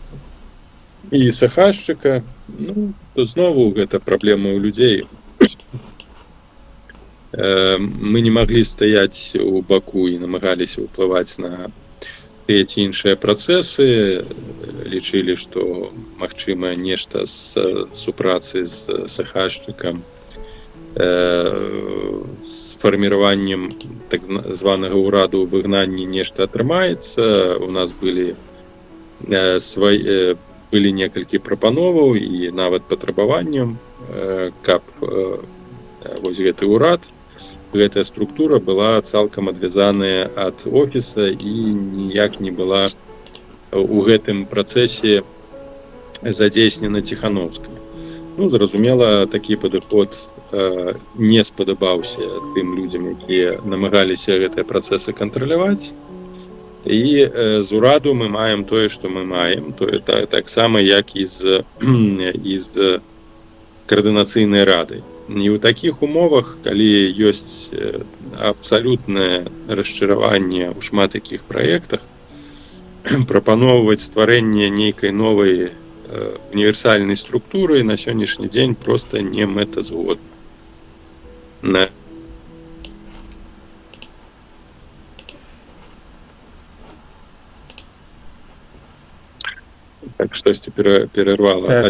і сахашчыка, Ну, то знову гэта праблема ў людзей. Мы не маглі стаяць у баку і намагаліся ўплываць на тыя ці іншыя працэсы, лічылі, што магчыма нешта з супрацы з сахашчыкам, з фарміраваннем так званага ўраду ў выгнанні нешта атрымаецца. У нас былі некалькі прапановаў і нават патрабаванняў, каб вось гэты ўрад, гэтая структура была цалкам адвязаная ад офіса і ніяк не была у гэтым працэсе задзейснена Ціхановская. Ну, зразумела, такі падыход не спадабаўся тым людзям, якія намагаліся гэтыя працэсы кантраляваць. І з ураду мы маем тое, што мы маем, тое таксама, як і з каардынацыйнай радай. І ў такіх умовах, калі ёсць абсалютнае расчараванне ў шмат якіх праектах, прапаноўваць стварэнне нейкай новай універсальнай структуры на сённяшні дзень проста не мэтазгодна. Так, штосьці перервала.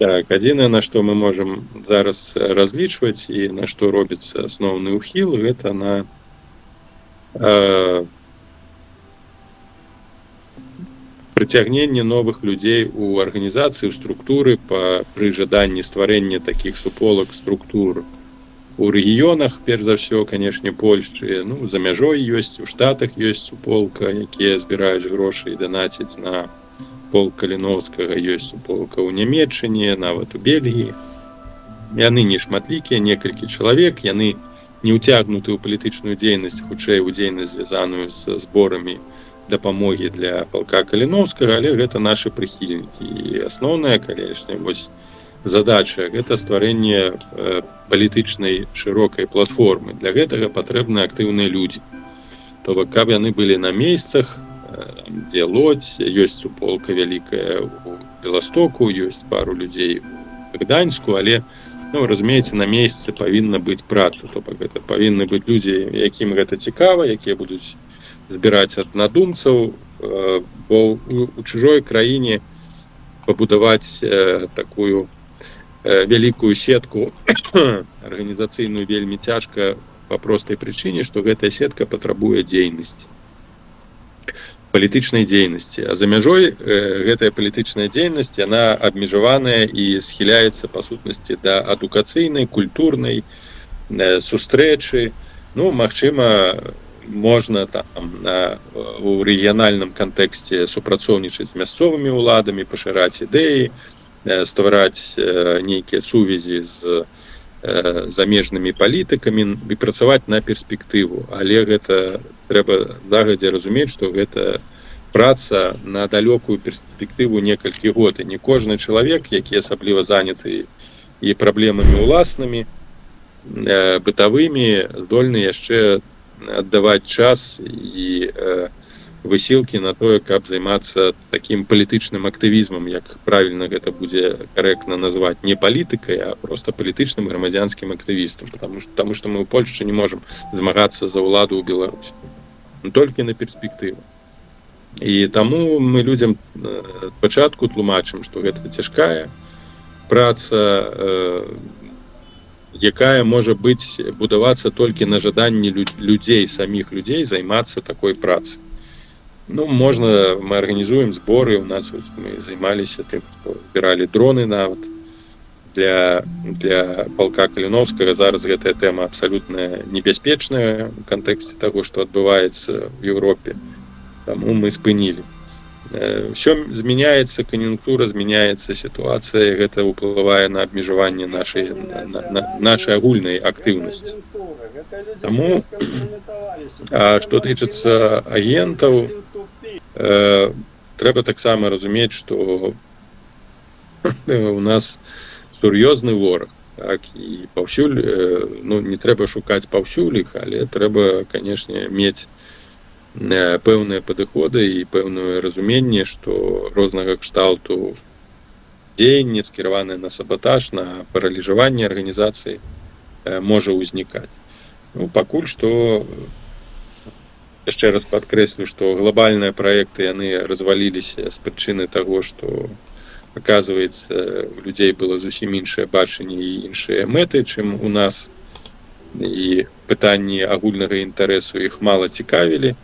Адзінае, на што мы можам зараз разлічваць і на што робіцца асноўны ўхіл, гэта на прыцягненне новых людзей у арганізацыі, у структуры пры жаданні стварэння такіх суполак структур у рэгіёнах, перш за ўсё, канешне, Польшчы, ну, за мяжой ёсць, у Штатах ёсць суполка, якія збіраюць грошы і данаціць на полк Каліноўскага, ёсць суполка ў Нямецчыне, нават у Бельгіі. Яны не шматлікія, некалькі чалавек, яны не ўцягнуты ў палітычную дзейнасць, хутчэй у дзейнасць, звязаную з зборамі дапамогі для палка Каліноўскага, але гэта нашы прыхільнікі. І асноўная, канешне, вось задача – гэта стварэнне палітычнай шырокай платформы. Для гэтага патрэбны актыўныя людзі. То бок, каб яны былі на месцах, дзе Лодзь, ёсць суполка вялікая у Беластоку, ёсць пару людзей у Гданьску, але, ну, разумееце, на месцы павінна быць праца. То бок, гэта павінны быць людзі, якім гэта цікава, якія будуць збіраць аднадумцаў, бо у чужой краіне пабудаваць такую вялікую сетку арганізацыйную вельмі цяжка па простай прычыне, што гэтая сетка патрабуе дзейнасці, палітычнай дзейнасці. А за мяжой гэтая палітычная дзейнасць, яна абмежаваная і схіляецца па сутнасці да адукацыйнай, культурнай сустрэчы. Ну, магчыма, можна там у рэгіянальным кантэксце супрацоўнічаць з мясцовымі ўладамі, пашыраць ідэі, ствараць нейкія сувязі з замежнымі палітыкамі і працаваць на перспектыву. Але гэта трэба загадзя разумець, што гэта праца на далёкую перспектыву некалькі год. І не кожны чалавек, які асабліва заняты і праблемамі ўласнымі, бытавымі, здольны яшчэ аддаваць час і высілкі на тое, каб займацца такім палітычным актывізмам, як правільна гэта будзе карэктна назваць, не палітыкай, а проста палітычным грамадзянскім актывістам, таму што мы ў Польшчы не можам змагацца за ўладу ў Беларусі, толькі на перспектыву. І таму мы людзям спачатку тлумачым, што гэта цяжкая праца, якая можа быць будавацца толькі на жаданні людзей, саміх людзей займацца такой працай. Ну, можна, мы арганізуем зборы, у нас мы займаліся тым, што збіралі дроны нават для палка Каліноўскага. Зараз гэтая тэма абсалютна небяспечная ў кантэксце таго, што адбываецца ў Еўропе. Таму мы спынілі. Усё змяняецца, кан'юнктура змяняецца, сітуацыя, гэта ўплывае на абмежаванне нашай агульнай актыўнасці. Таму, што тычыцца агентаў, трэба таксама разумець, што у нас сур'ёзны вораг, так, і паўсюль, ну, не трэба шукаць паўсюль іх, але трэба, канешне, мець пэўныя падыходы і пэўнае разуменне, што рознага кшталту дзеянні, скіраваныя на сабатаж, на параліжаванне арганізацыі, можа ўзнікаць. Ну, пакуль што, яшчэ раз падкрэслю, што глобальныя праекты яны разваліліся з прычыны таго, што аказваецца, у людзей было зусім іншае бачанне і іншыя мэты, чым у нас, і пытанні агульнага інтарэсу іх мала цікавілі.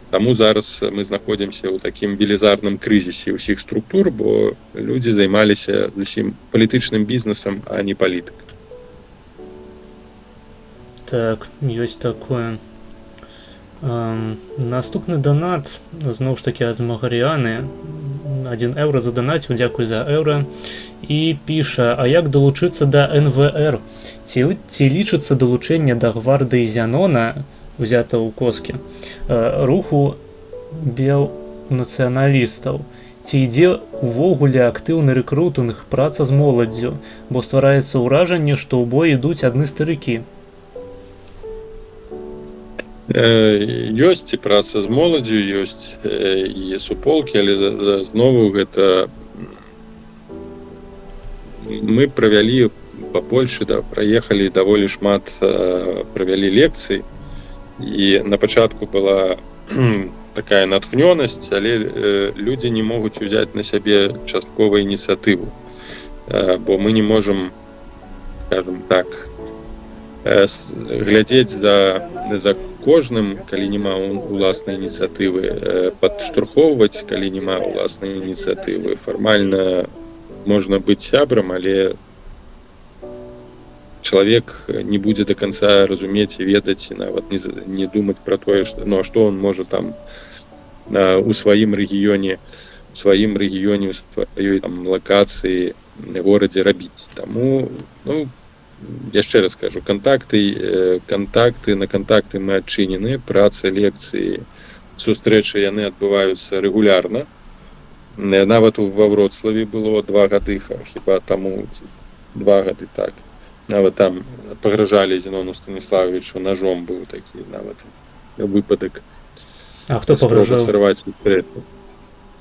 Таму зараз мы знаходзімся ў такім велізарным крызісе ўсіх структур, бо людзі займаліся зусім палітычным бізнесам, а не палітыкай. Так, ёсць такое. Наступны донат, зноў ж такі ад Змагаріаны. 1 еўра заданаціў, дзякуй за еўра. І піша: а як далучыцца да НВР? Ці лічыцца далучэнне да гвардыі Зянона, узята ў Коскі, руху белнацыяналістаў? Ці ідзе увогуле актыўны рэкрутынг, праца з моладдзю? Бо ствараецца ўражанне, што ў бой ідуць адны старыкі. Ёсць і праца з моладдзю, ёсць і суполкі, але знову гэта мы правялі па Польшы, праехалі даволі шмат, правялі лекцый, і на пачатку была такая натхнёнасць, але людзі не могуць узяць на сябе частковую ініцыятыву, бо мы не можам, скажем так, глядзець за кожным, калі няма уласнай ініцыятывы, падштурхоўваць, калі няма уласнай ініцыятывы. Фармальна можна быць сябрам, але чалавек не будзе до конца разумець і ведаць, і нават не думаць пра тое, што он можа там у сваім рэгіёне, у сваёй лакацыі, горадзе рабіць. Таму, яшчэ раз кажу, контакты, на контакты мы адчынены, працы, лекцыі, сустрэчы яны адбываюцца рэгулярна. Нават ва Вроцлаве было 2 гады, хіба таму 2 гады, так. Нават там пагражалі Зенону Станіславовичу ножом, быў такі нават выпадак. А хто пагражаў? Сарваць сустрэчу.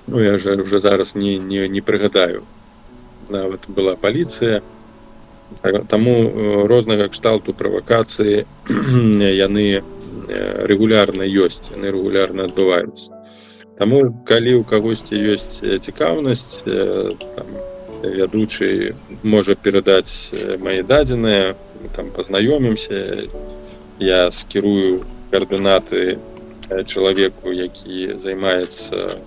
Я вже зараз не прыгадаю. Нават была паліцыя. Таму рознага кшталту правакацыі яны рэгулярна ёсць, яны рэгулярна адбываюцца. Таму, калі ў кагосьці ёсць цікаўнасць, вядучы можа перадаць мае дадзеныя, мы там пазнаёмімся, я скірую каардынаты чалавеку, які займаецца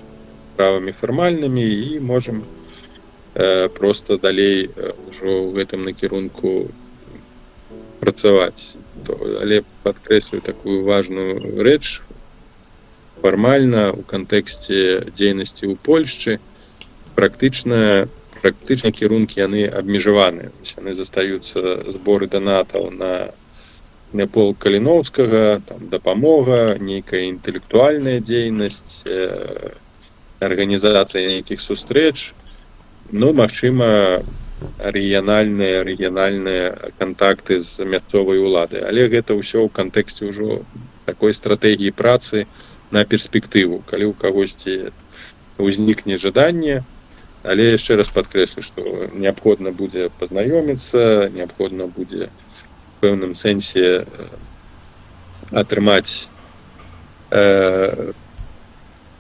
справамі фармальнымі, і можам просто далей ўжо ў гэтым накірунку працаваць. Але падкрэслю такую важную рэч: фармальна ў кантэксце дзейнасці ў Польшчы практычна кірункі яны абмежаваны. Яны застаюцца зборы донатаў на полк Каліноўскага, там дапамога, нейкая інтэлектуальная дзейнасць, арганізацыя нейкіх сустрэч, магчыма, рэгіянальныя кантакты з мясцовай улады. Але гэта ўсё ў кантэксце ўжо такой стратэгіі працы на перспектыву, калі ў кагосьці ўзнікне жаданне. Але яшчэ раз падкрэслю, што неабходна будзе пазнаёміцца, неабходна будзе в пэўным сэнсе атрымаць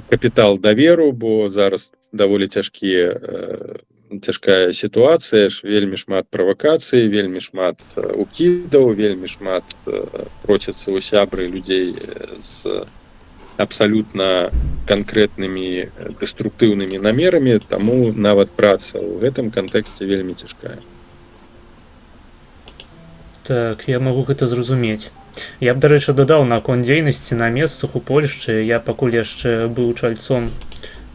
капітал даверу, бо зараз даволі цяжкая сітуацыя, вельмі шмат правакацый, вельмі шмат укідаў, вельмі шмат просяцца ў сябры людзей з абсалютна канкрэтнымі дэструктыўнымі намерамі, таму нават праца ў гэтым кантэксце вельмі цяжкая. Так, я магу гэта зразумець. Я б, дарэчы, дадаў наконт дзейнасці на месцах у Польшчы. Я пакуль яшчэ быў чальцом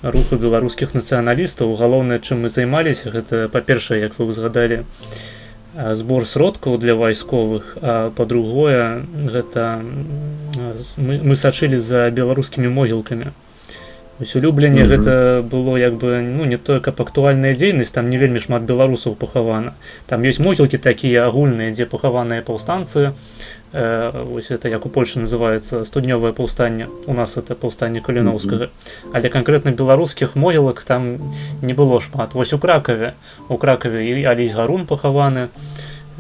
руху беларускіх нацыяналістаў. Галоўнае, чым мы займаліся, гэта, па-першае, як вы узгадалі, збор сродкаў для вайсковых, а па-другое, гэта мы сачылі за беларускімі могілкамі. Вось улюбленне Мгм. гэта было як бы ну не тое каб актуальная дзейнасць, там не вельмі шмат беларусаў пахавана. Там ёсць могілкі такія агульныя, дзе пахаваныя паўстанцы. Вось это як у Польшы называецца студнёвае паўстанне. У нас это паўстанне Каліноўскага. Але канкрэтна беларускіх могілак там не было шмат. Вось у Кракаве і Алесь Гарун пахаваны,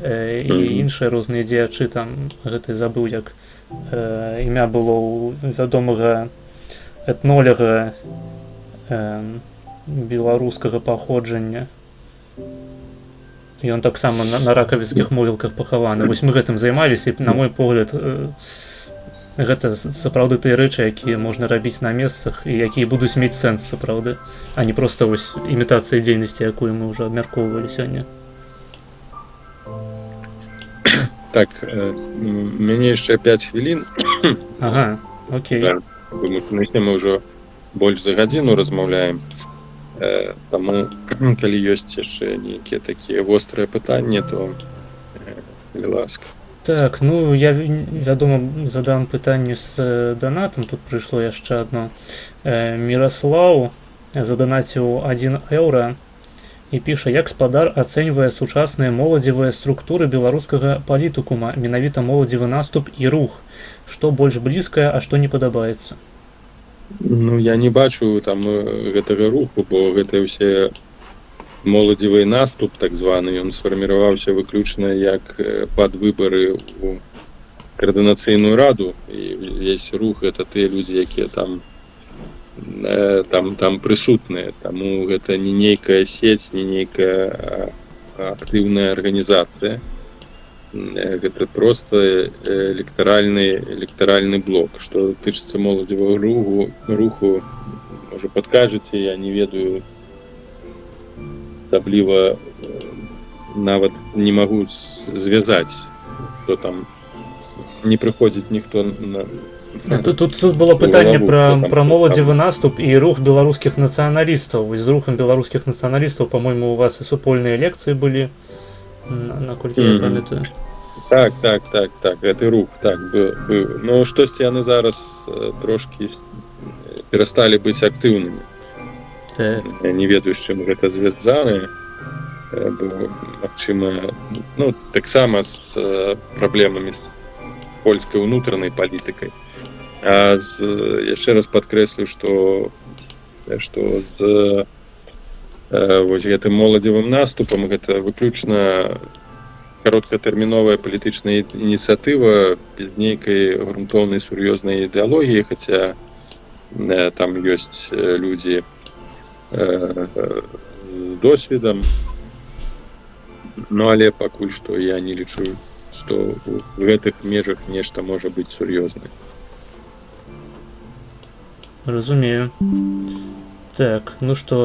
і іншыя розныя дзеячы там гэты забыў як імя было у вядомага этнолага беларускага паходжання. Ён таксама на ракавіцкіх могілках пахаваны. Вось мы гэтым займаліся, і на мой погляд гэта сапраўды тыя рэчы, якія можна рабіць на месцах і якія будуць мець сэнс сапраўды, а не проста вось імітацыя дзейнасці, якую мы ўжо абмяркоўвалі сёння. Так, у мяне яшчэ 5 хвілін. Ага, окей. Да. Мы ўжо больш за гадзіну размаўляем, таму калі ёсць яшчэ нейкія такія вострыя пытанні, то калі ласка. Так, ну я вядома задам пытанне з донатам, тут прыйшло яшчэ адно. Міраслаў заданаціў 1 еўра і піша, як спадар ацэньвае сучасныя моладзевыя структуры беларускага палітыкума, менавіта моладзевы наступ і рух, што больш блізкае, а што не падабаецца. Ну я не бачу там гэтага руху, бо гэта ўсе моладзевы наступ так званы, ён сфарміраваўся выключна як пад выбары ў каардынацыйную раду, і весь рух гэта тыя людзі, якія там прысутныя, таму гэта не нейкая сеть, не нейкая актыўная арганізацыя, гэта проста электаральны блок. Што тычыцца моладзевага руху, можа падкажаце, я не ведаю, асабліва нават не магу звязаць, што там не прыходзіць ніхто на Тут было пытанне пра моладзевы наступ і рух беларускіх нацыяналістаў. З рухам беларускіх нацыяналістаў, па-мойму, у вас і супольныя лекцыі былі, наколькі я памятаю. Так, гэты рух так быў. Ну штосьці яны зараз трошкі перасталі быць актыўнымі. Я не ведаю, з чым гэта звязана, бо магчыма, ну таксама з праблемамі з польскай унутранай палітыкай. А яшчэ раз падкрэслю, што з вось гэтым моладзевым наступам гэта выключна кароткатэрміновая палітычная ініцыятыва без нейкай грунтоўнай сур'ёзнай ідэалогіі, хаця там ёсць людзі з досведам, ну але пакуль што я не лічу, што ў гэтых межах нешта можа быць сур'ёзнае. Разумею. Так, ну што,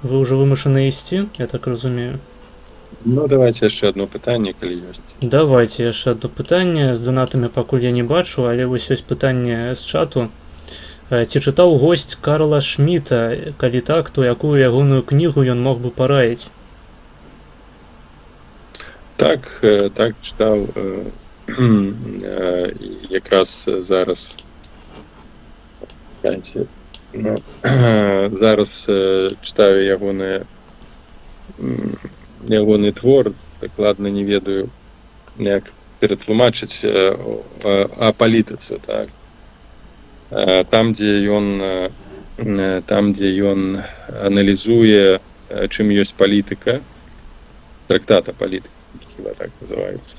вы ўжо вымушаны ісці, я так разумею. Ну давайте яшчэ адно пытанне, калі ёсць. Давайте яшчэ адно пытанне, з донатамі пакуль я не бачу, але вось ёсць пытанне з чату. Ці чытаў госць Карла Шміта, калі так, то якую ягоную кнігу ён мог бы параіць? Так чытаў, якраз зараз чытаю ягоны твор, дакладна не ведаю, як ператлумачыць о палітыцы, так. Там, дзе ён аналізуе, чым ёсць палітыка, трактат о палітыцы, хіба так называецца.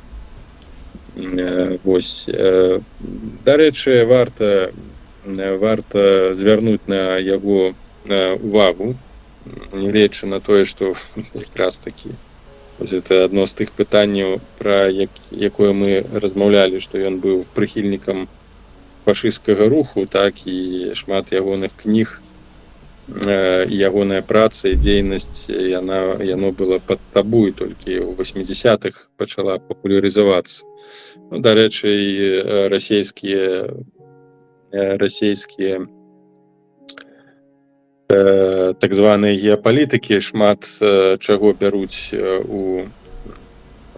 Вось, дарэчы, варта звярнуць на яго увагу, нягледзячы на тое, што якраз такі гэта адно з тых пытанняў, пра якое мы размаўлялі, што ён быў прыхільнікам фашысцкага руху, так і шмат ягоных кніг, ягоная праца і дзейнасць, яно было пад табу, і толькі ў 80-х пачала папулярызавацца. Ну, дарэчы, расійскія так званыя геапалітыкі шмат чаго бяруць у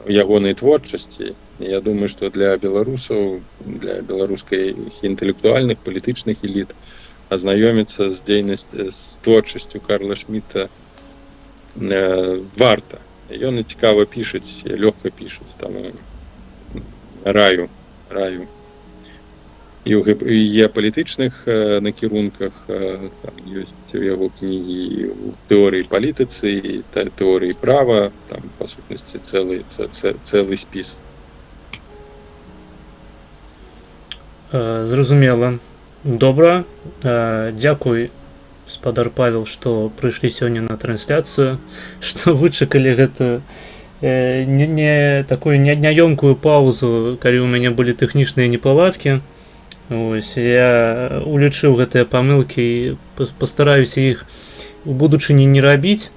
ягонай творчасці. Я думаю, што для беларусаў, для беларускай інтэлектуальных, палітычных эліт азнаёміцца з творчасцю Карла Шмідта варта. Ён і цікава пішаць, лёгка пішаць, таму раю. І ў геапалітычных накірунках там ёсць у яго кнігі ў тэорыі палітыцы і тэорыі права, там па сутнасці цэлы спіс. Зразумела. Добра. Дзякуй, спадар Павел, што прыйшлі сёння на трансляцыю, што вычакалі гэтую такую няёмкую паўзу, калі ў мяне былі тэхнічныя непаладкі. Ось, я улічыў гэтыя памылкі і пастараюся іх у будучыні не рабіць.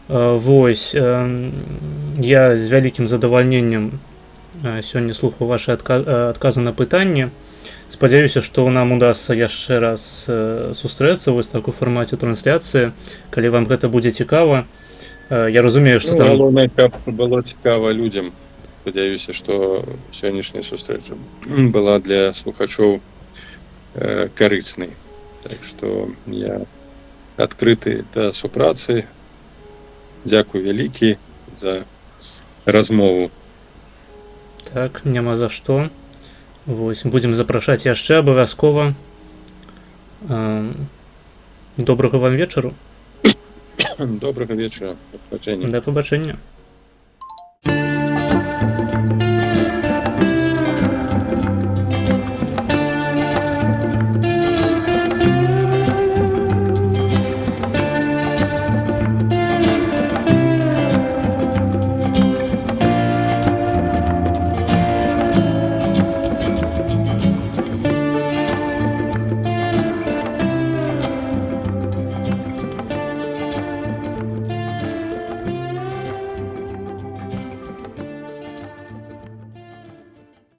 Вось, я з вялікім задавальненнем сёння слухаю вашы адказы на пытанні. Спадзяюся, што нам удасца яшчэ раз сустрэцца вось так у фармаце трансляцыі, калі вам гэта будзе цікава. Я разумею, што там... Галоўнае, каб было цікава людзям. Спадзяюся, што сённяшняя сустрэча была для слухачоў карыснай. Так што я адкрыты да супрацы. Дзякуй вялікі за размову. Так, няма за што. Вось, будзем запрашаць яшчэ абавязкова. Добрага вам вечару. Добрага вечара. Да пабачэння.